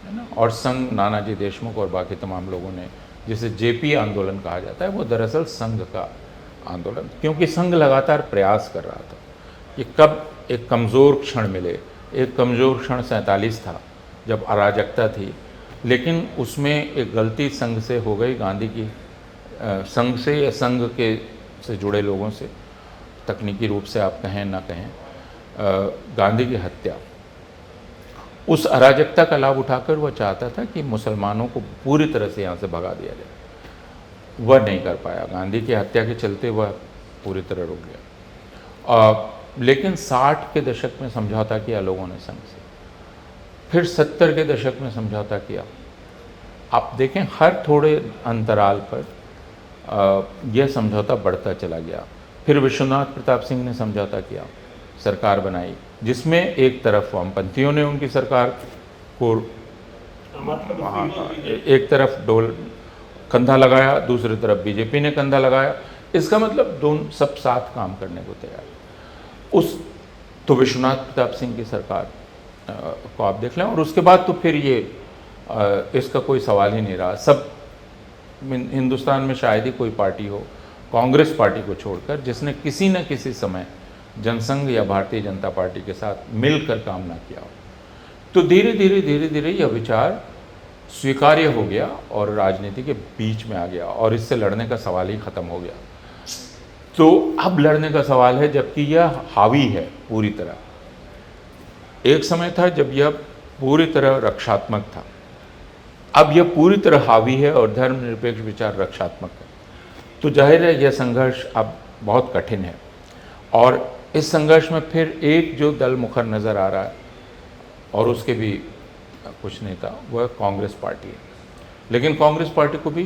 है ना। और संघ नानाजी देशमुख और बाकी तमाम लोगों ने, जिसे जेपी आंदोलन कहा जाता है, वो दरअसल संघ का आंदोलन, क्योंकि संघ लगातार प्रयास कर रहा था कि कब एक कमज़ोर क्षण मिले। एक कमज़ोर क्षण 47 था जब अराजकता थी, लेकिन उसमें एक गलती संघ से हो गई, गांधी की संघ से या संघ के से जुड़े लोगों से, तकनीकी रूप से आप कहें ना कहें, गांधी की हत्या। उस अराजकता का लाभ उठाकर वह चाहता था कि मुसलमानों को पूरी तरह से यहाँ से भगा दिया जाए। वह नहीं कर पाया, गांधी की हत्या के चलते वह पूरी तरह रुक गया। लेकिन 60 के दशक में समझौता किया लोगों ने संघ से, फिर 70 के दशक में समझौता किया। आप देखें हर थोड़े अंतराल पर यह समझौता बढ़ता चला गया। फिर विश्वनाथ प्रताप सिंह ने समझौता किया, सरकार बनाई, जिसमें एक तरफ वामपंथियों ने उनकी सरकार को एक तरफ कंधा लगाया, दूसरी तरफ बीजेपी ने कंधा लगाया। इसका मतलब दोनों सब साथ काम करने को तैयार। तो विश्वनाथ प्रताप सिंह की सरकार को आप देख लें, और उसके बाद तो फिर ये इसका कोई सवाल ही नहीं रहा। सब हिंदुस्तान में शायद ही कोई पार्टी हो, कांग्रेस पार्टी को छोड़कर, जिसने किसी न किसी समय जनसंघ या भारतीय जनता पार्टी के साथ मिलकर काम ना किया हो। तो धीरे धीरे यह विचार स्वीकार्य हो गया और राजनीति के बीच में आ गया, और इससे लड़ने का सवाल ही ख़त्म हो गया। तो अब लड़ने का सवाल है, जबकि यह हावी है पूरी तरह। एक समय था जब यह पूरी तरह रक्षात्मक था, अब यह पूरी तरह हावी है और धर्मनिरपेक्ष विचार रक्षात्मक है। तो जाहिर है यह संघर्ष अब बहुत कठिन है, और इस संघर्ष में फिर एक जो दल मुखर नज़र आ रहा है, और उसके भी कुछ नेता, वह कांग्रेस पार्टी है। लेकिन कांग्रेस पार्टी को भी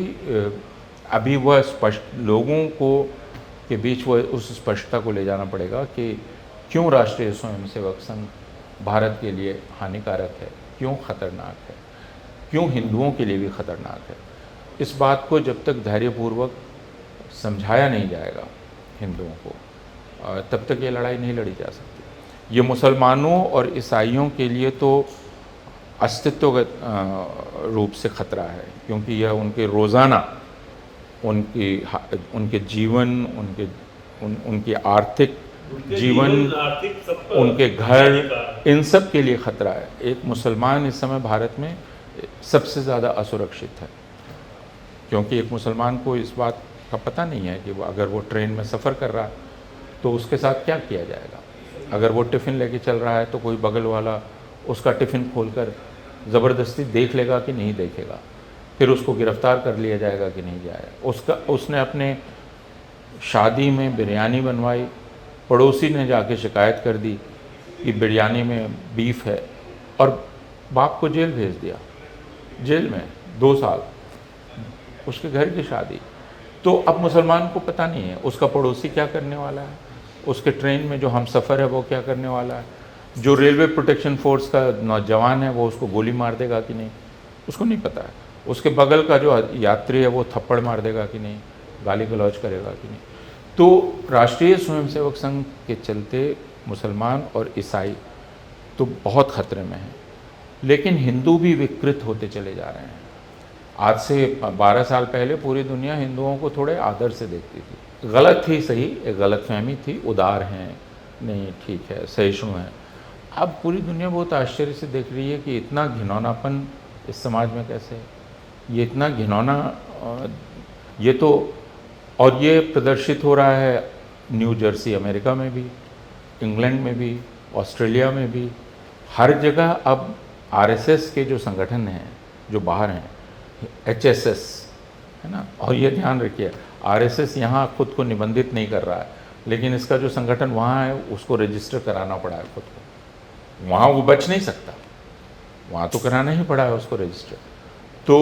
अभी वह स्पष्ट लोगों को के बीच वह उस स्पष्टता को ले जाना पड़ेगा कि क्यों राष्ट्रीय स्वयंसेवक संघ भारत के लिए हानिकारक है, क्यों खतरनाक है, क्यों हिंदुओं के लिए भी खतरनाक है। इस बात को जब तक धैर्यपूर्वक समझाया नहीं जाएगा हिंदुओं को, तब तक ये लड़ाई नहीं लड़ी जा सकती। ये मुसलमानों और ईसाइयों के लिए तो अस्तित्वगत रूप से खतरा है, क्योंकि यह उनके रोज़ाना उनके जीवन, उनकी आर्थिक जीवन, उनके घर, इन सब के लिए खतरा है। एक मुसलमान इस समय भारत में सबसे ज़्यादा असुरक्षित है, क्योंकि एक मुसलमान को इस बात का पता नहीं है कि अगर वो ट्रेन में सफ़र कर रहा है तो उसके साथ क्या किया जाएगा। अगर वो टिफ़िन लेके चल रहा है तो कोई बगल वाला उसका टिफ़िन खोलकर ज़बरदस्ती देख लेगा कि नहीं देखेगा, फिर उसको गिरफ़्तार कर लिया जाएगा कि नहीं जाएगा। उसने अपने शादी में बिरयानी बनवाई, पड़ोसी ने जाके शिकायत कर दी कि बिरयानी में बीफ है, और बाप को जेल भेज दिया, जेल में 2 साल, उसके घर की शादी। तो अब मुसलमान को पता नहीं है उसका पड़ोसी क्या करने वाला है, उसके ट्रेन में जो हम सफ़र है वो क्या करने वाला है, जो रेलवे प्रोटेक्शन फोर्स का नौजवान है वो उसको गोली मार देगा कि नहीं, उसको नहीं पता है। उसके बगल का जो यात्री है वो थप्पड़ मार देगा कि नहीं, गाली गलौज करेगा कि नहीं। तो राष्ट्रीय स्वयंसेवक संघ के चलते मुसलमान और ईसाई तो बहुत ख़तरे में हैं, लेकिन हिंदू भी विकृत होते चले जा रहे हैं। आज से 12 साल पहले पूरी दुनिया हिंदुओं को थोड़े आदर से देखती थी। गलत थी, सही, एक गलतफहमी थी, उदार हैं, नहीं ठीक है, सहिष्णु हैं। अब पूरी दुनिया बहुत आश्चर्य से देख रही है कि इतना घिनौनापन इस समाज में कैसे है, ये इतना घिनौना, ये तो, और ये प्रदर्शित हो रहा है न्यू जर्सी अमेरिका में भी, इंग्लैंड में भी, ऑस्ट्रेलिया में भी, हर जगह। अब आरएसएस के जो संगठन हैं जो बाहर हैं, एचएसएस है ना, और ये ध्यान रखिए आरएसएस यहाँ खुद को निबंधित नहीं कर रहा है, लेकिन इसका जो संगठन वहाँ है उसको रजिस्टर कराना पड़ा है खुद को, वहाँ वो बच नहीं सकता। वहाँ तो कराना ही पड़ा है उसको रजिस्टर। तो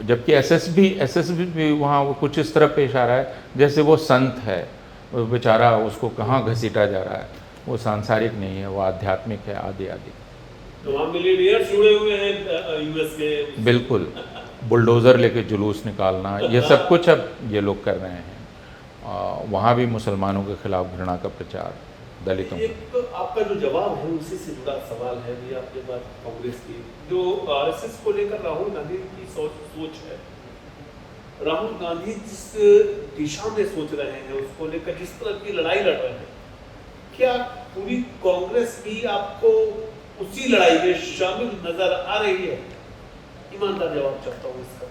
जबकि एसएसबी भी वहाँ वो कुछ इस तरह पेश आ रहा है जैसे वो संत है, वो बेचारा उसको कहाँ घसीटा जा रहा है, वो सांसारिक नहीं है, वो आध्यात्मिक है, आदि आदि। तो वहाँ मिलियनियर्स जुड़े हुए हैं यूएस के। बिल्कुल, बुलडोज़र लेके जुलूस निकालना, ये सब कुछ अब ये लोग कर रहे हैं। वहाँ भी मुसलमानों के खिलाफ घृणा का प्रचार, दलितों एक तो आपका जो जवाब है उसी से जुड़ा सवाल है भी आपके पास कांग्रेस की जो आरएसएस को लेकर राहुल गांधी की सोच है। राहुल गांधी जिस दिशा में सोच रहे हैं उसको लेकर जिस तरह की लड़ाई लड़ रहे हैं, क्या पूरी कांग्रेस भी आपको उसी लड़ाई में शामिल नजर आ रही है? ईमानदार जवाब चाहता हूँ इसका।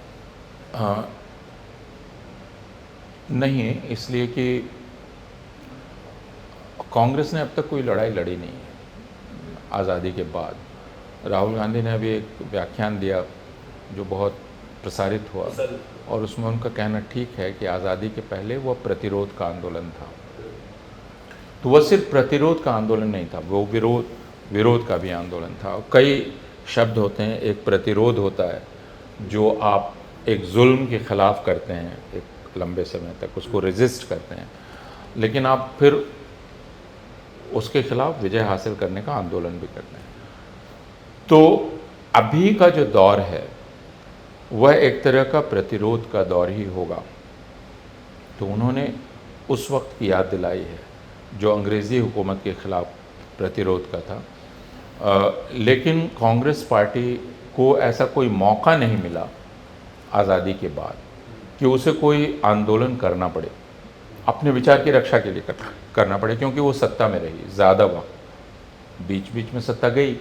नहीं, इसलिए कि कांग्रेस ने अब तक कोई लड़ाई लड़ी नहीं है आज़ादी के बाद। राहुल गांधी ने अभी एक व्याख्यान दिया जो बहुत प्रसारित हुआ, और उसमें उनका कहना ठीक है कि आज़ादी के पहले वह प्रतिरोध का आंदोलन था। तो वह सिर्फ प्रतिरोध का आंदोलन नहीं था, वो विरोध का भी आंदोलन था। कई शब्द होते हैं, एक प्रतिरोध होता है जो आप एक जुल्म के ख़िलाफ़ करते हैं एक लंबे समय तक, उसको रेजिस्ट करते हैं, लेकिन आप फिर उसके खिलाफ विजय हासिल करने का आंदोलन भी करते हैं। तो अभी का जो दौर है वह एक तरह का प्रतिरोध का दौर ही होगा। तो उन्होंने उस वक्त की याद दिलाई है जो अंग्रेज़ी हुकूमत के ख़िलाफ़ प्रतिरोध का था। लेकिन कांग्रेस पार्टी को ऐसा कोई मौका नहीं मिला आज़ादी के बाद कि उसे कोई आंदोलन करना पड़े, अपने विचार की रक्षा के लिए करना पड़े, क्योंकि वो सत्ता में रही ज़्यादा वक्त, बीच बीच में सत्ता गई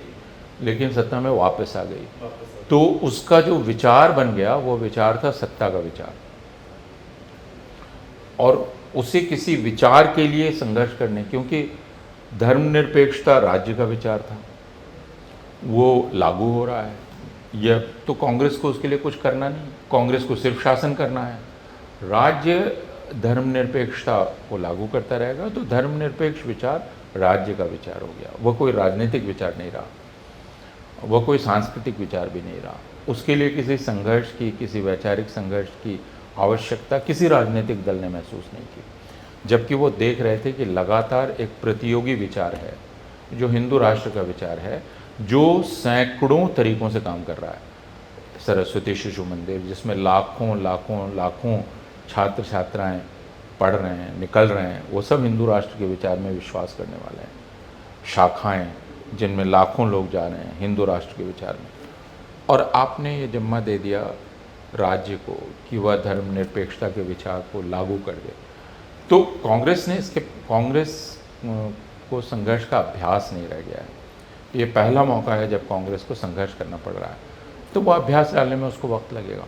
लेकिन सत्ता में वापस आ गई। तो उसका जो विचार बन गया वो विचार था सत्ता का विचार, और उसे किसी विचार के लिए संघर्ष करने, क्योंकि धर्मनिरपेक्षता राज्य का विचार था, वो लागू हो रहा है। यह तो कांग्रेस को उसके लिए कुछ करना नहीं, कांग्रेस को सिर्फ शासन करना है। राज्य धर्मनिरपेक्षता को लागू करता रहेगा तो धर्मनिरपेक्ष विचार राज्य का विचार हो गया। वह कोई राजनीतिक विचार नहीं रहा, वह कोई सांस्कृतिक विचार भी नहीं रहा। उसके लिए किसी संघर्ष की, किसी वैचारिक संघर्ष की आवश्यकता किसी राजनीतिक दल ने महसूस नहीं की, जबकि वो देख रहे थे कि लगातार एक प्रतियोगी विचार है जो हिंदू राष्ट्र का विचार है, जो सैकड़ों तरीक़ों से काम कर रहा है। सरस्वती शिशु मंदिर जिसमें लाखों लाखों लाखों छात्र छात्राएं पढ़ रहे हैं, निकल रहे हैं, वो सब हिंदू राष्ट्र के विचार में विश्वास करने वाले हैं। शाखाएं जिनमें लाखों लोग जा रहे हैं हिंदू राष्ट्र के विचार में, और आपने ये जिम्मा दे दिया राज्य को कि वह धर्मनिरपेक्षता के विचार को लागू कर दे। तो कांग्रेस को संघर्ष का अभ्यास नहीं रह गया है। ये पहला मौका है जब कांग्रेस को संघर्ष करना पड़ रहा है, तो वो अभ्यास डालने में उसको वक्त लगेगा।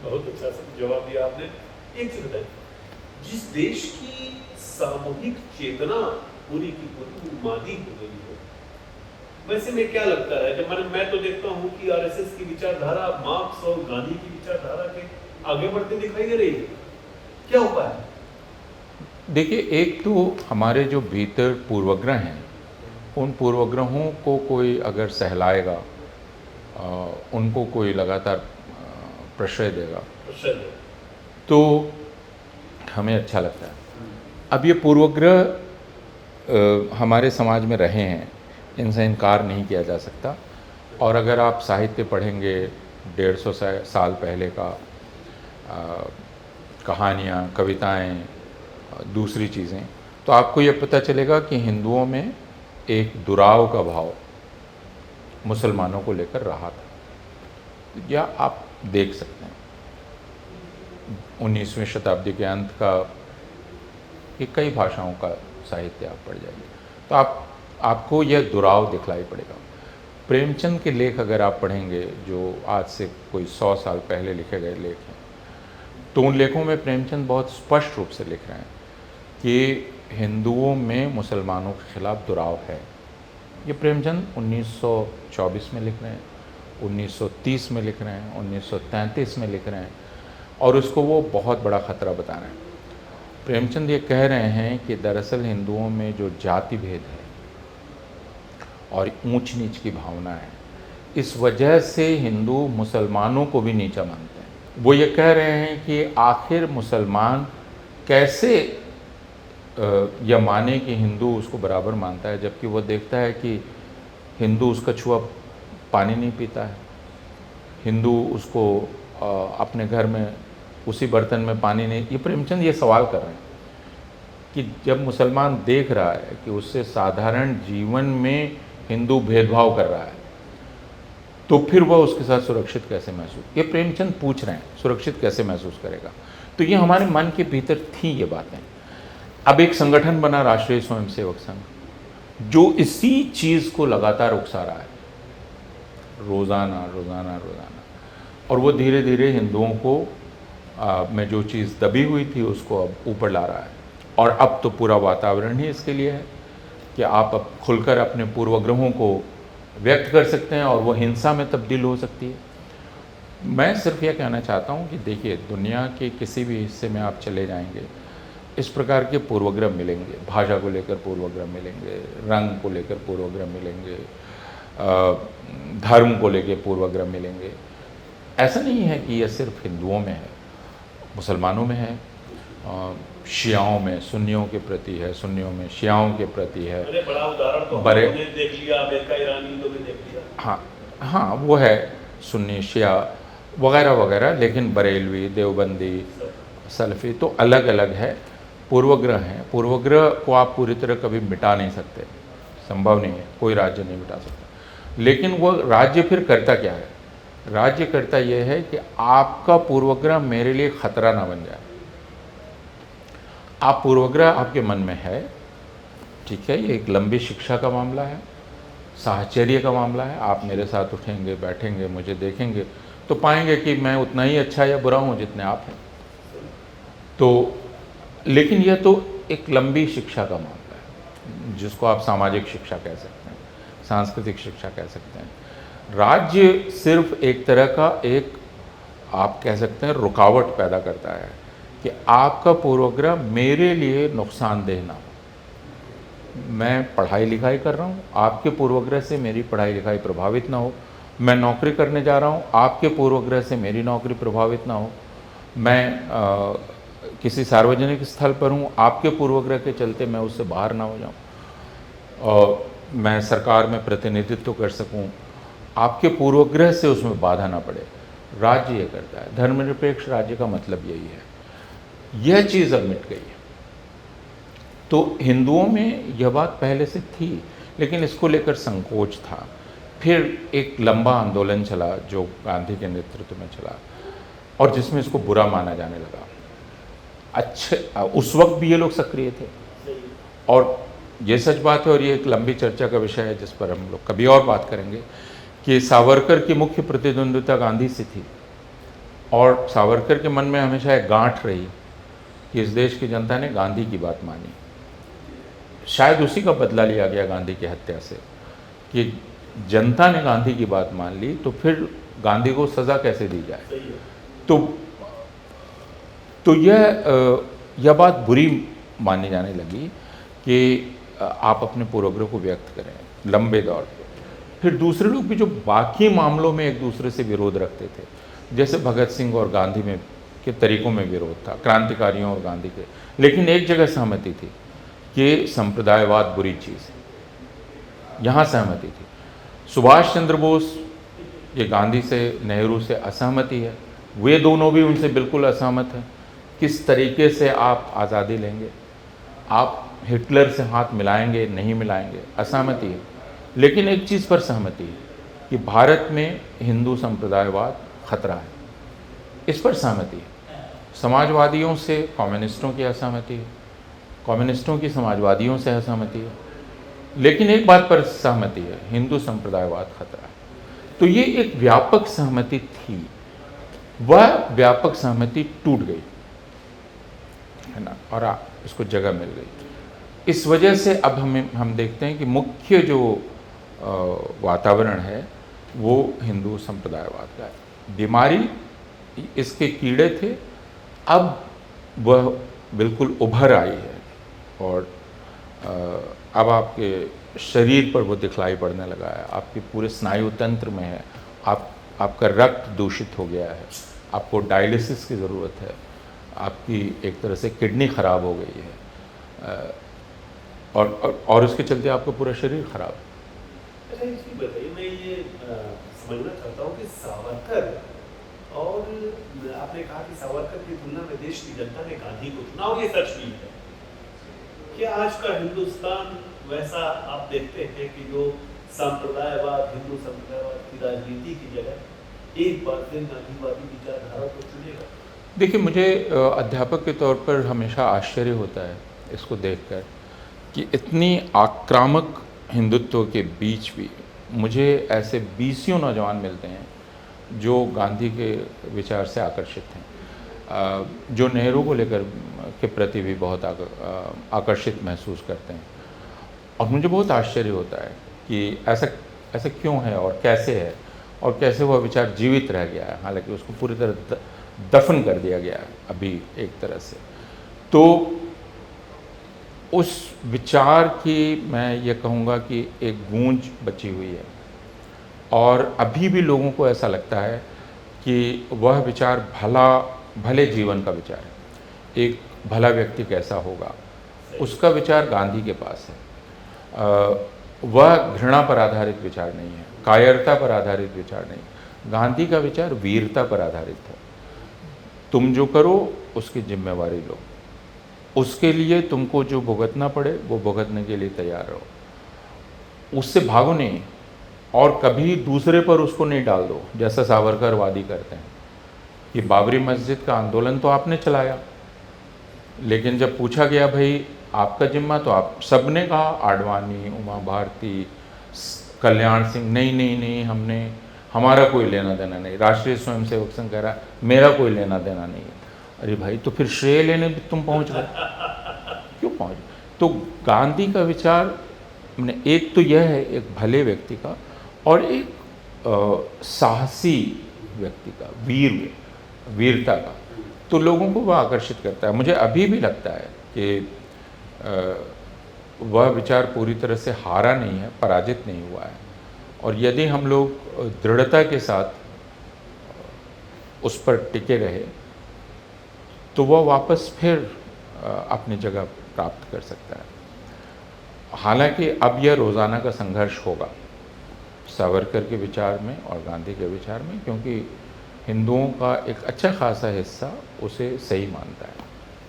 बहुत अच्छा जवाब दिया आपने। एक चीज बताइए, जिस देश की सामूहिक चेतना पूरी की पूरी मादी हो गई हो, वैसे में क्या लगता है, जब मैं तो देखता हूँ कि आरएसएस की विचारधारा मार्क्स और गांधी की विचारधारा के आगे बढ़ते दिखाई दे रही है, क्या उपाय है? देखिए, एक तो हमारे जो भीतर पूर्वग्रह हैं, उन पूर्वग्रहों को कोई अगर सहलाएगा, उनको कोई लगातार प्रश्रय देगा तो हमें अच्छा लगता है। अब ये पूर्वग्रह हमारे समाज में रहे हैं, इनसे इनकार नहीं किया जा सकता। और अगर आप साहित्य पढ़ेंगे 150 साल पहले का, कहानियाँ, कविताएं, दूसरी चीज़ें, तो आपको ये पता चलेगा कि हिंदुओं में एक दुराव का भाव मुसलमानों को लेकर रहा था, या आप देख सकते हैं 19वीं शताब्दी के अंत का ये कई भाषाओं का साहित्य आप पढ़ जाइए तो आपको यह दुराव दिखलाई पड़ेगा। प्रेमचंद के लेख अगर आप पढ़ेंगे जो आज से कोई 100 साल पहले लिखे गए लेख हैं, तो उन लेखों में प्रेमचंद बहुत स्पष्ट रूप से लिख रहे हैं कि हिंदुओं में मुसलमानों के खिलाफ दुराव है। ये प्रेमचंद 1924 में लिख रहे हैं, 1930 में लिख रहे हैं, 1933 में लिख रहे हैं, और उसको वो बहुत बड़ा ख़तरा बता रहे हैं। प्रेमचंद ये कह रहे हैं कि दरअसल हिंदुओं में जो जाति भेद है और ऊंच नीच की भावना है। इस वजह से हिंदू मुसलमानों को भी नीचा मानते हैं। वो ये कह रहे हैं कि आखिर मुसलमान कैसे यह माने कि हिंदू उसको बराबर मानता है, जबकि वो देखता है कि हिंदू उसका छुआ पानी नहीं पीता है, हिंदू उसको अपने घर में उसी बर्तन में पानी नहीं। ये प्रेमचंद ये सवाल कर रहे हैं कि जब मुसलमान देख रहा है कि उससे साधारण जीवन में हिंदू भेदभाव कर रहा है, तो फिर वह उसके साथ सुरक्षित कैसे महसूस, ये प्रेमचंद पूछ रहे हैं, सुरक्षित कैसे महसूस करेगा। तो ये हमारे मन के भीतर थी ये बातें। अब एक संगठन बना राष्ट्रीय स्वयंसेवक संघ, जो इसी चीज़ को लगातार उकसा रहा है, रोज़ाना रोज़ाना रोज़ाना, और वो धीरे धीरे हिंदुओं को में जो चीज़ दबी हुई थी उसको अब ऊपर ला रहा है। और अब तो पूरा वातावरण ही इसके लिए है कि आप अब खुलकर अपने पूर्वग्रहों को व्यक्त कर सकते हैं और वो हिंसा में तब्दील हो सकती है। मैं सिर्फ यह कहना चाहता हूँ कि देखिए, दुनिया के किसी भी हिस्से में आप चले जाएंगे, इस प्रकार के पूर्वग्रह मिलेंगे। भाषा को लेकर पूर्वग्रह मिलेंगे, रंग को लेकर पूर्वग्रह मिलेंगे, धर्म को लेकर पूर्वग्रह मिलेंगे। ऐसा नहीं है कि यह सिर्फ हिंदुओं में है, मुसलमानों में है, शियाओं में सुन्नियों के प्रति है, सुन्नियों में शियाओं के प्रति है। अरे बड़ा उदाहरण तो बड़े हमने देख लिया, अमेरिका ईरानी लोग देख लिया। हाँ हाँ, वो है सुन्नी शिया वगैरह वगैरह, लेकिन बरेलवी, देवबंदी, सलफ़ी तो अलग अलग है, पूर्वग्रह हैं। पूर्वग्रह को आप पूरी तरह कभी मिटा नहीं सकते, संभव नहीं है, कोई राज्य नहीं मिटा सकता। लेकिन वो राज्य फिर करता क्या है? राज्य करता यह है कि आपका पूर्वग्रह मेरे लिए खतरा ना बन जाए। आप पूर्वग्रह आपके मन में है, ठीक है, ये एक लंबी शिक्षा का मामला है, साहचर्य का मामला है। आप मेरे साथ उठेंगे, बैठेंगे, मुझे देखेंगे तो पाएंगे कि मैं उतना ही अच्छा या बुरा हूँ जितने आप हैं। तो लेकिन यह तो एक लंबी शिक्षा का मामला है, जिसको आप सामाजिक शिक्षा कह सकते हैं, सांस्कृतिक शिक्षा कह सकते हैं। राज्य सिर्फ एक तरह का एक, आप कह सकते हैं, रुकावट पैदा करता है कि आपका पूर्वग्रह मेरे लिए नुकसानदेह ना हो। मैं पढ़ाई लिखाई कर रहा हूँ, आपके पूर्वग्रह से मेरी पढ़ाई लिखाई प्रभावित ना हो। मैं नौकरी करने जा रहा हूँ, आपके पूर्वग्रह से मेरी नौकरी प्रभावित ना हो। मैं किसी सार्वजनिक स्थल पर हूँ, आपके पूर्वग्रह के चलते मैं उससे बाहर ना हो जाऊँ। और मैं सरकार में प्रतिनिधित्व कर सकूँ, आपके पूर्वग्रह से उसमें बाधा ना पड़े। राज्य ये करता है। धर्मनिरपेक्ष राज्य का मतलब यही है। यह चीज़ अब मिट गई है। तो हिंदुओं में यह बात पहले से थी, लेकिन इसको लेकर संकोच था। फिर एक लंबा आंदोलन चला जो गांधी के नेतृत्व में चला, और जिसमें इसको बुरा माना जाने लगा। अच्छे, उस वक्त भी ये लोग सक्रिय थे, और ये सच बात है, और ये एक लंबी चर्चा का विषय है जिस पर हम लोग कभी और बात करेंगे, कि सावरकर की मुख्य प्रतिद्वंद्विता गांधी से थी, और सावरकर के मन में हमेशा एक गांठ रही कि इस देश की जनता ने गांधी की बात मानी। शायद उसी का बदला लिया गया गांधी की हत्या से, कि जनता ने गांधी की बात मान ली, तो फिर गांधी को सज़ा कैसे दी जाए। तो यह बात बुरी मानी जाने लगी कि आप अपने पूर्वग्रह को व्यक्त करें लंबे दौर पे। फिर दूसरे लोग भी जो बाकी मामलों में एक दूसरे से विरोध रखते थे, जैसे भगत सिंह और गांधी में के तरीकों में विरोध था, क्रांतिकारियों और गांधी के, लेकिन एक जगह सहमति थी कि संप्रदायवाद बुरी चीज़ है, यहाँ सहमति थी। सुभाष चंद्र बोस, ये गांधी से, नेहरू से असहमति है, वे दोनों भी उनसे बिल्कुल असहमत हैं। किस तरीके से आप आज़ादी लेंगे, आप हिटलर से हाथ मिलाएंगे, नहीं मिलाएंगे, असहमति है। लेकिन एक चीज़ पर सहमति है कि भारत में हिंदू संप्रदायवाद खतरा है, इस पर सहमति है। समाजवादियों से कम्युनिस्टों की असहमति है, कम्युनिस्टों की समाजवादियों से असहमति है, लेकिन एक बात पर सहमति है, हिंदू संप्रदायवाद खतरा है। तो ये एक व्यापक सहमति थी, वह व्यापक सहमति टूट गई है ना, और इसको जगह मिल गई। इस वजह से अब हम देखते हैं कि मुख्य जो वातावरण है वो हिंदू संप्रदायवाद का है। बीमारी इसके कीड़े थे, अब वह बिल्कुल उभर आई है, और अब आपके शरीर पर वो दिखलाई पड़ने लगा है, आपके पूरे स्नायु तंत्र में है, आपका रक्त दूषित हो गया है, आपको डायलिसिस की ज़रूरत है, आपकी एक तरह से किडनी ख़राब हो गई है, और उसके चलते आपका पूरा शरीर ख़राब है। अच्छा, एक चीज़ बताइए, मैं ये समझना चाहता हूँ कि सावरकर और आपने कहा कि सावरकर की तुलना में देश की जनता ने गांधी को चुना, और ये सच भी है। क्या आज का हिंदुस्तान वैसा आप देखते हैं कि जो सांप्रदायवाद, हिंदू संप्रदायवाद की राजनीति की जगह एक बार फिर गांधीवादी विचारधारा को चुनेगा? देखिए, मुझे अध्यापक के तौर पर हमेशा आश्चर्य होता है इसको देखकर कि इतनी आक्रामक हिंदुत्व के बीच भी मुझे ऐसे बीसियों नौजवान मिलते हैं जो गांधी के विचार से आकर्षित हैं, जो नेहरू को लेकर के प्रति भी बहुत आकर्षित महसूस करते हैं। और मुझे बहुत आश्चर्य होता है कि ऐसा ऐसा क्यों है और कैसे है, और कैसे वह विचार जीवित रह गया है, हालांकि उसको पूरी तरह दफन कर दिया गया है अभी एक तरह से। तो उस विचार की मैं ये कहूँगा कि एक गूंज बची हुई है, और अभी भी लोगों को ऐसा लगता है कि वह विचार भले जीवन का विचार है। एक भला व्यक्ति कैसा होगा, उसका विचार गांधी के पास है। वह घृणा पर आधारित विचार नहीं है, कायरता पर आधारित विचार नहीं। गांधी का विचार वीरता पर आधारित है। तुम जो करो उसकी जिम्मेवारी लो, उसके लिए तुमको जो भुगतना पड़े वो भुगतने के लिए तैयार रहो, उससे भागो नहीं, और कभी दूसरे पर उसको नहीं डाल दो, जैसा सावरकर वादी करते हैं कि बाबरी मस्जिद का आंदोलन तो आपने चलाया, लेकिन जब पूछा गया भाई आपका जिम्मा, तो आप सबने कहा आडवाणी, उमा भारती, कल्याण सिंह, नहीं नहीं नहीं, हमारा कोई लेना देना नहीं। राष्ट्रीय स्वयंसेवक संघ कह रहा मेरा कोई लेना देना नहीं है। अरे भाई, तो फिर श्रेय लेने भी तुम पहुंच गए, क्यों पहुंच गए? तो गांधी का विचार मैंने एक तो यह है एक भले व्यक्ति का, और एक साहसी व्यक्ति का, वीरता का। तो लोगों को वह आकर्षित करता है। मुझे अभी भी लगता है कि वह विचार पूरी तरह से हारा नहीं है, पराजित नहीं हुआ है, और यदि हम लोग दृढ़ता के साथ उस पर टिके रहे तो वह वापस फिर अपनी जगह प्राप्त कर सकता है। हालांकि अब यह रोज़ाना का संघर्ष होगा सावरकर के विचार में और गांधी के विचार में, क्योंकि हिंदुओं का एक अच्छा खासा हिस्सा उसे सही मानता है।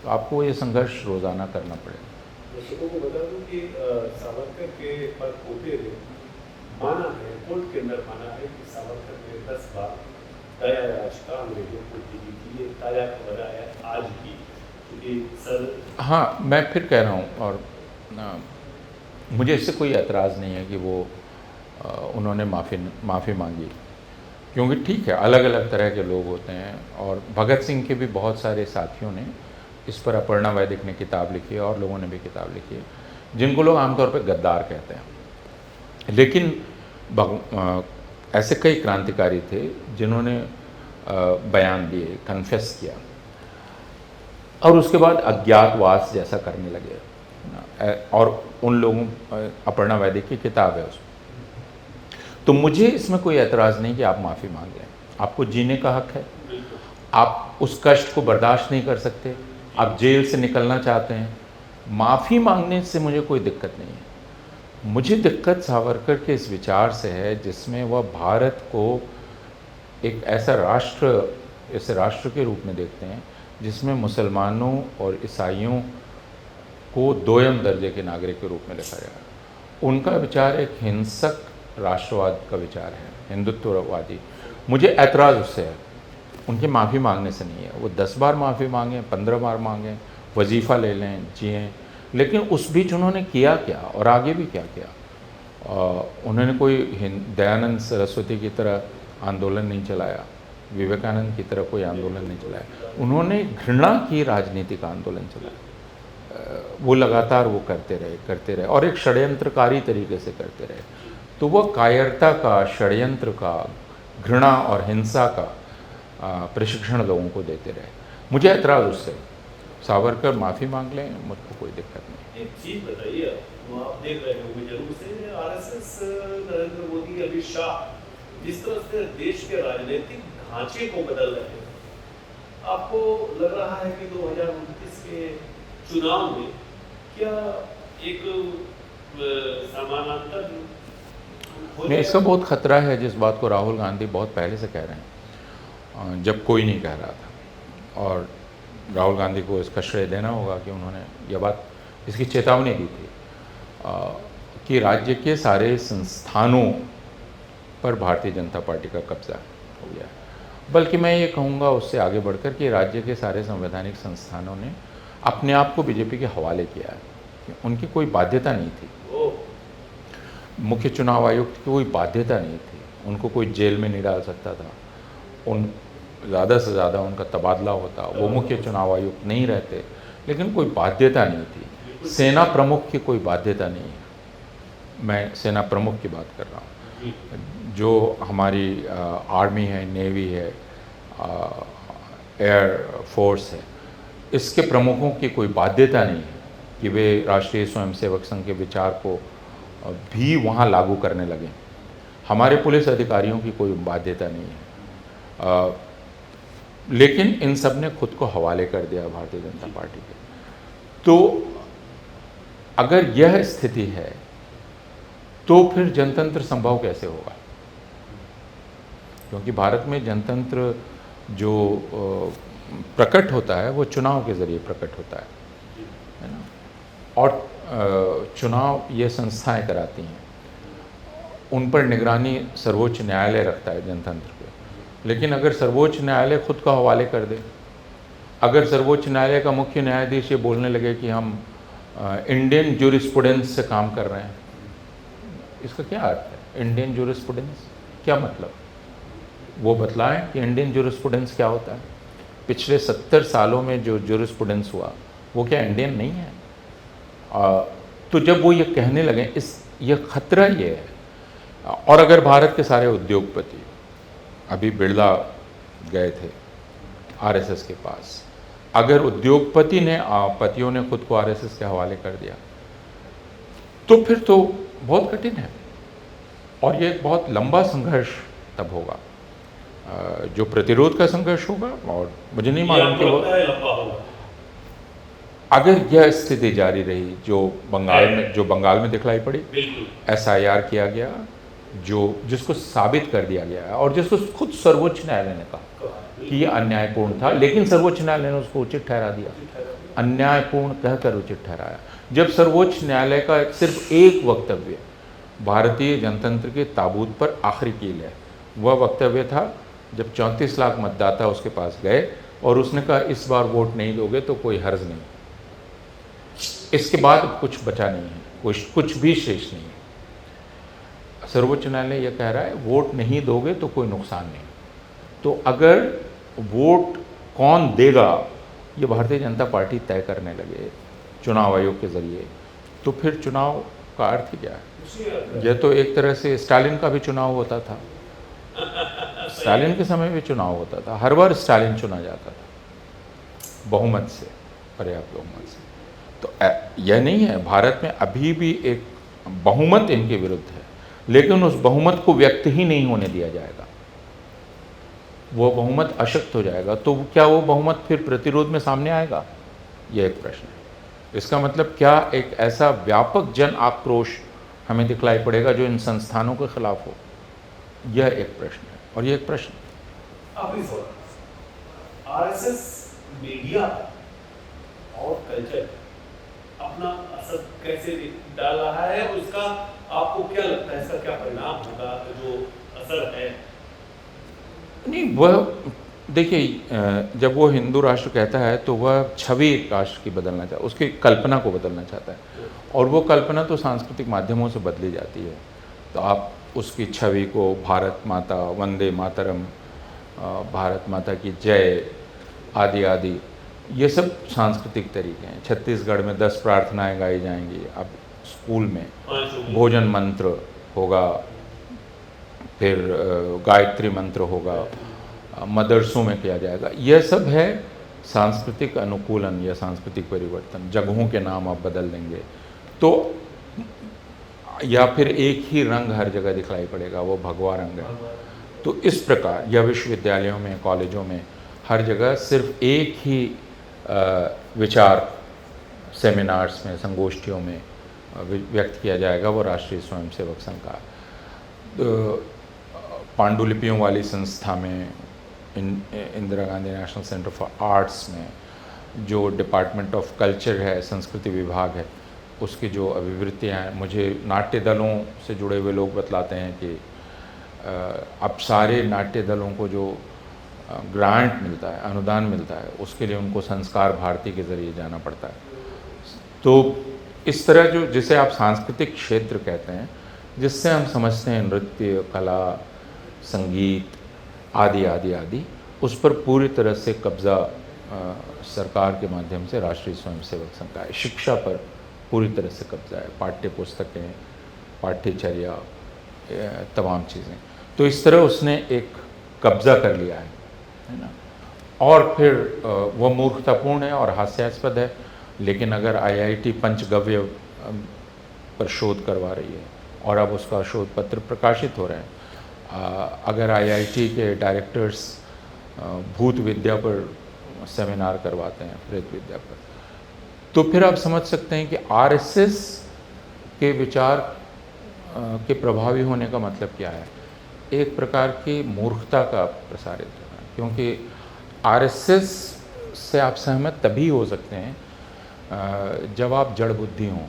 तो आपको ये संघर्ष रोज़ाना करना पड़ेगा। दर्शकों को बता दूं कि सावरकर के पर पोते ने माना है, कोर्ट के अंदर माना है कि सावरकर ने 10 बार दया याचिका अंग्रेजों को दी थी। ये ताजा खबर है आज की, क्योंकि सर हाँ, मैं फिर कह रहा हूँ, और मुझे इससे कोई एतराज़ नहीं है कि वो उन्होंने माफ़ी मांगी, क्योंकि ठीक है, अलग अलग तरह के लोग होते हैं, और भगत सिंह के भी बहुत सारे साथियों ने इस पर, अपर्णा वैदिक ने किताब लिखी है और लोगों ने भी किताब लिखी है, जिनको लोग आमतौर पर गद्दार कहते हैं। लेकिन ऐसे कई क्रांतिकारी थे जिन्होंने बयान दिए, कन्फेस किया, और उसके बाद अज्ञातवास जैसा करने लगे, और उन लोगों, अपर्णा वैदिक की किताब है उसमें। तो मुझे इसमें कोई एतराज़ नहीं कि आप माफ़ी मांग लें, आपको जीने का हक है, आप उस कष्ट को बर्दाश्त नहीं कर सकते, आप जेल से निकलना चाहते हैं, माफ़ी मांगने से मुझे कोई दिक्कत नहीं है। मुझे दिक्कत सावरकर के इस विचार से है जिसमें वह भारत को एक ऐसे राष्ट्र के रूप में देखते हैं जिसमें मुसलमानों और ईसाइयों को दोयम दर्जे के नागरिक के रूप में लिखा जाएगा। उनका विचार एक हिंसक राष्ट्रवाद का विचार है, हिंदुत्ववादी। मुझे ऐतराज़ उससे है, उनके माफ़ी मांगने से नहीं है। वो 10 बार माफ़ी मांगें, 15 बार मांगें, वजीफ़ा ले लें, जिएँ, लेकिन उस बीच उन्होंने किया क्या और आगे भी क्या किया? उन्होंने कोई दयानंद सरस्वती की तरह आंदोलन नहीं चलाया, विवेकानंद की तरह कोई आंदोलन नहीं चलाया। उन्होंने घृणा की राजनीति का आंदोलन चलाया। वो लगातार वो करते रहे, और एक षड्यंत्रकारी तरीके से करते रहे। तो वह कायरता का, षड्यंत्र का, घृणा और हिंसा का प्रशिक्षण लोगों को देते रहे। मुझे ऐतराज़ उससे। सावरकर माफ़ी मांग लें, मुझको कोई दिक्कत नहीं। एक चीज बताइए, वो आप देख रहे होंगे जरूर से, आरएसएस नरेंद्र मोदी, अमित शाह जिस तरह से देश के राजनीतिक ढांचे को बदल रहे हैं, आपको लग रहा है कि 2029 के चुनाव में क्या एक समानांतर हो नहीं, इसका बहुत खतरा है, जिस बात को राहुल गांधी बहुत पहले से कह रहे हैं, जब कोई नहीं कह रहा था। और राहुल गांधी को इसका श्रेय देना होगा कि उन्होंने यह बात, इसकी चेतावनी दी थी कि राज्य के सारे संस्थानों पर भारतीय जनता पार्टी का कब्जा हो गया है। बल्कि मैं ये कहूँगा उससे आगे बढ़कर कि राज्य के सारे संवैधानिक संस्थानों ने अपने आप को बीजेपी के हवाले किया है, कि उनकी कोई बाध्यता नहीं थी। मुख्य चुनाव आयुक्त की कोई बाध्यता नहीं थी, उनको कोई जेल में नहीं डाल सकता था, उन ज़्यादा से ज़्यादा उनका तबादला होता, वो मुख्य चुनाव आयुक्त नहीं रहते, लेकिन कोई बाध्यता नहीं थी। सेना प्रमुख की कोई बाध्यता नहीं है, मैं सेना प्रमुख की बात कर रहा हूँ। जो हमारी आर्मी है, नेवी है, एयर फोर्स है, इसके प्रमुखों की कोई बाध्यता नहीं है कि वे राष्ट्रीय स्वयंसेवक संघ के विचार को भी वहाँ लागू करने लगे। हमारे पुलिस अधिकारियों की कोई बाध्यता नहीं है, लेकिन इन सब ने खुद को हवाले कर दिया भारतीय जनता पार्टी के। तो अगर यह स्थिति है तो फिर जनतंत्र संभव कैसे होगा? क्योंकि भारत में जनतंत्र जो प्रकट होता है वो चुनाव के ज़रिए प्रकट होता है ना। और चुनाव ये संस्थाएं कराती हैं, उन पर निगरानी सर्वोच्च न्यायालय रखता है जनतंत्र पे। लेकिन अगर सर्वोच्च न्यायालय खुद का हवाले कर दे, अगर सर्वोच्च न्यायालय का मुख्य न्यायाधीश ये बोलने लगे कि हम इंडियन जूरिस्प्रूडेंस से काम कर रहे हैं, इसका क्या अर्थ है? इंडियन जूरिस्प्रूडेंस क्या मतलब? वो बतलाएं कि इंडियन जूरिस्प्रूडेंस क्या होता है। पिछले 70 सालों में जो जूरिस्प्रूडेंस हुआ वो क्या इंडियन नहीं है? तो जब वो ये कहने लगे, ये खतरा ये है। और अगर भारत के सारे उद्योगपति, अभी बिरला गए थे आरएसएस के पास, अगर उद्योगपति ने पतियों ने खुद को आरएसएस के हवाले कर दिया तो फिर तो बहुत कठिन है। और ये एक बहुत लंबा संघर्ष तब होगा, जो प्रतिरोध का संघर्ष होगा। और मुझे नहीं मालूम कि वो अगर यह स्थिति जारी रही जो बंगाल में दिखलाई पड़ी, एसआईआर किया गया, जिसको साबित कर दिया गया है और जिसको खुद सर्वोच्च न्यायालय ने कहा कि यह अन्यायपूर्ण था, लेकिन सर्वोच्च न्यायालय ने उसको उचित ठहरा दिया, अन्यायपूर्ण कहकर उचित ठहराया। जब सर्वोच्च न्यायालय का सिर्फ एक वक्तव्य भारतीय जनतंत्र के ताबूत पर आखिरी कील है, वह वक्तव्य था जब 34 लाख मतदाता उसके पास गए और उसने कहा इस बार वोट नहीं दोगे तो कोई हर्ज नहीं, इसके बाद कुछ बचा नहीं है, कुछ भी शेष नहीं है। सर्वोच्च न्यायालय यह कह रहा है वोट नहीं दोगे तो कोई नुकसान नहीं। तो अगर वोट कौन देगा ये भारतीय जनता पार्टी तय करने लगे चुनाव आयोग के ज़रिए, तो फिर चुनाव का अर्थ क्या है? यह तो एक तरह से स्टालिन का भी चुनाव होता था, स्टालिन के समय भी चुनाव होता था, हर बार स्टालिन चुना जाता था बहुमत से, पर्याप्त बहुमत से। तो यह नहीं है, भारत में अभी भी एक बहुमत इनके विरुद्ध है, लेकिन उस बहुमत को व्यक्त ही नहीं होने दिया जाएगा, वो बहुमत अशक्त हो जाएगा। तो क्या वो बहुमत फिर प्रतिरोध में सामने आएगा? यह एक प्रश्न है। इसका मतलब क्या एक ऐसा व्यापक जन आक्रोश हमें दिखलाई पड़ेगा जो इन संस्थानों के खिलाफ हो? यह एक प्रश्न है। और यह एक प्रश्न आरएसएस मीडिया और कल्चर अपना असर कैसे डाल रहा है, उसका आपको क्या लगता है, इसका क्या परिणाम होगा, जो असर है? नहीं, वह देखिए, जब वो हिंदू राष्ट्र कहता है तो वह छवि राष्ट्र की बदलना चाहता है, उसकी कल्पना को बदलना चाहता है, और वो कल्पना तो सांस्कृतिक माध्यमों से बदली जाती है। तो आप उसकी छवि को भारत माता, वंदे मातरम, भारत माता की जय आदि आदि, ये सब सांस्कृतिक तरीके हैं। छत्तीसगढ़ में 10 प्रार्थनाएं गाई जाएंगी, अब स्कूल में भोजन मंत्र होगा, फिर गायत्री मंत्र होगा, मदरसों में किया जाएगा। यह सब है सांस्कृतिक अनुकूलन या सांस्कृतिक परिवर्तन, जगहों के नाम आप बदल देंगे तो, या फिर एक ही रंग हर जगह दिखलाई पड़ेगा, वो भगवा रंग है। तो इस प्रकार, या विश्वविद्यालयों में, कॉलेजों में हर जगह सिर्फ एक ही विचार सेमिनार्स में, संगोष्ठियों में व्यक्त किया जाएगा, वो राष्ट्रीय स्वयंसेवक संघ का। पांडुलिपियों वाली संस्था में, Indira Gandhi national centre for arts में, जो डिपार्टमेंट ऑफ कल्चर है, संस्कृति विभाग है, उसकी जो अभिवृत्तियाँ हैं, मुझे नाट्य दलों से जुड़े हुए लोग बतलाते हैं कि अब सारे नाट्य दलों को जो ग्रांट मिलता है, अनुदान मिलता है, उसके लिए उनको संस्कार भारती के ज़रिए जाना पड़ता है। तो इस तरह जो, जिसे आप सांस्कृतिक क्षेत्र कहते हैं, जिससे हम समझते हैं नृत्य, कला, संगीत आदि आदि आदि, उस पर पूरी तरह से कब्ज़ा सरकार के माध्यम से राष्ट्रीय स्वयंसेवक संघ का है। शिक्षा पर पूरी तरह से कब्जा है, पाठ्य पुस्तकें, पाठ्यचर्या, तमाम चीज़ें। तो इस तरह उसने एक कब्ज़ा कर लिया है ना। और फिर वो मूर्खतापूर्ण है और हास्यास्पद है, लेकिन अगर IIT पंचगव्य पर शोध करवा रही है और अब उसका शोध पत्र प्रकाशित हो रहे हैं, अगर IIT के डायरेक्टर्स भूत विद्या पर सेमिनार करवाते हैं, प्रेत विद्या पर, तो फिर आप समझ सकते हैं कि RSS के विचार के प्रभावी होने का मतलब क्या है। एक प्रकार की मूर्खता का प्रसारित होना, क्योंकि RSS से आप सहमत तभी हो सकते हैं जब आप जड़ बुद्धि हों।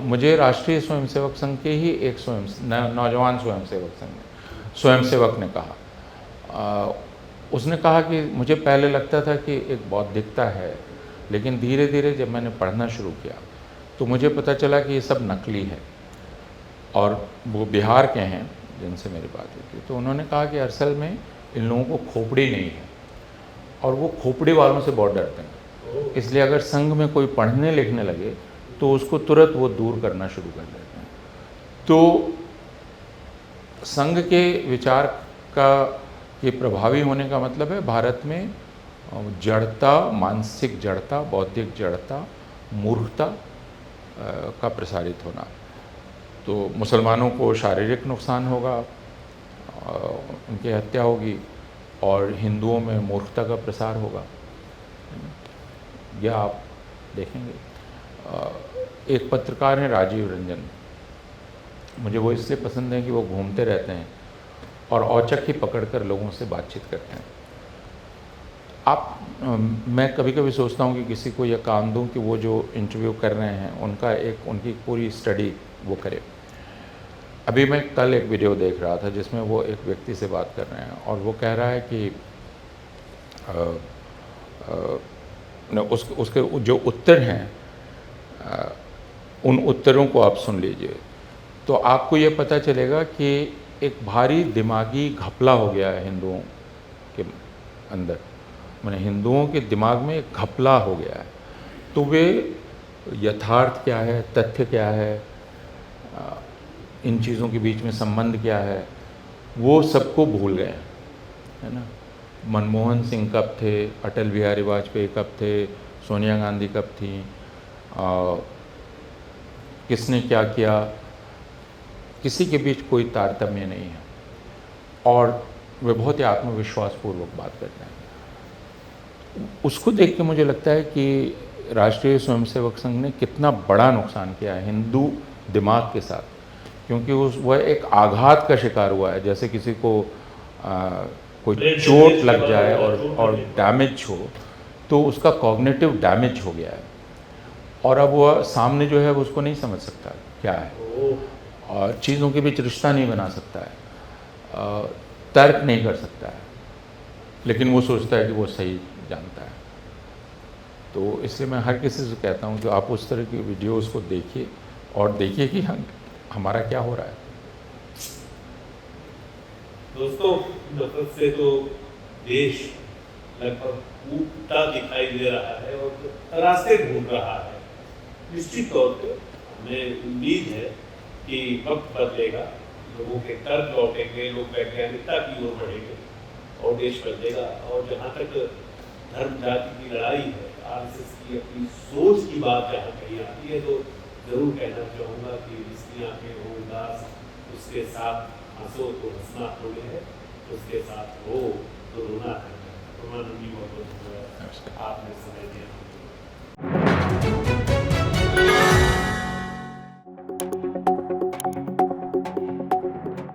मुझे राष्ट्रीय स्वयंसेवक संघ के ही एक नौजवान स्वयंसेवक ने कहा, उसने कहा कि मुझे पहले लगता था कि एक बौद्धिकता है, लेकिन धीरे धीरे जब मैंने पढ़ना शुरू किया तो मुझे पता चला कि ये सब नकली है। और वो बिहार के हैं जिनसे मेरी बात हुई थी, तो उन्होंने कहा कि असल में इन लोगों को खोपड़ी नहीं है और वो खोपड़ी वालों से बहुत डरते हैं, इसलिए अगर संघ में कोई पढ़ने लिखने लगे तो उसको तुरंत वो दूर करना शुरू कर देते हैं। तो संघ के विचार के प्रभावी होने का मतलब है भारत में जड़ता, मानसिक जड़ता, बौद्धिक जड़ता, मूर्खता का प्रसारित होना। तो मुसलमानों को शारीरिक नुकसान होगा, उनकी हत्या होगी, और हिंदुओं में मूर्खता का प्रसार होगा। यह आप देखेंगे। एक पत्रकार हैं राजीव रंजन, मुझे वो इसलिए पसंद है कि वो घूमते रहते हैं और औचक ही पकड़कर लोगों से बातचीत करते हैं। मैं कभी कभी सोचता हूँ कि किसी को यह काम दूँ कि वो जो इंटरव्यू कर रहे हैं उनकी पूरी स्टडी वो करे। अभी मैं कल एक वीडियो देख रहा था जिसमें वो एक व्यक्ति से बात कर रहे हैं और वो कह रहा है कि उसके जो उत्तर हैं, उन उत्तरों को आप सुन लीजिए तो आपको ये पता चलेगा कि एक भारी दिमागी घपला हो गया है हिंदुओं के अंदर। माने हिंदुओं के दिमाग में एक घपला हो गया है। तो वे यथार्थ क्या है, तथ्य क्या है, इन चीज़ों के बीच में संबंध क्या है, वो सबको भूल गए, है ना। मनमोहन सिंह कब थे, अटल बिहारी वाजपेयी कब थे, सोनिया गांधी कब थी, किसने क्या किया, किसी के बीच कोई तारतम्य नहीं है और वे बहुत ही आत्मविश्वासपूर्वक बात करते हैं। उसको देख के मुझे लगता है कि राष्ट्रीय स्वयंसेवक संघ ने कितना बड़ा नुकसान किया है हिंदू दिमाग के साथ, क्योंकि वह एक आघात का शिकार हुआ है। जैसे किसी को कोई चोट लग जाए और डैमेज हो तो उसका कॉग्निटिव डैमेज हो गया है और अब वह सामने जो है वो उसको नहीं समझ सकता क्या है और चीज़ों के बीच रिश्ता नहीं बना सकता है, तर्क नहीं कर सकता है, लेकिन वो सोचता है कि वो सही जानता है। तो इसलिए मैं हर किसी से कहता हूँ कि आप उस तरह की वीडियोज़ को देखिए और देखिए कि हमारा क्या हो रहा है। दोस्तों, नफरत से तो देश लगभग टूटता दिखाई दे रहा है और रास्ते ढूंढ रहा है। निश्चित तौर पर हमें उम्मीद है कि वक्त बदलेगा, लोगों के तर्क लौटेंगे, लोग वैज्ञानिकता की ओर बढ़ेंगे और देश बदलेगा। और जहाँ तक धर्म जाति की लड़ाई है, आरएसएस की अपनी सोच की बात जहाँ कही आती है तो जरूर कहना चाहूँगा कि जिसकी आंखें हो उदास उसके साथ हंसो तो हंसना थोड़े है, उसके साथ रो तो रोना है। परमानंद जी बहुत बहुत आपने समय दिया।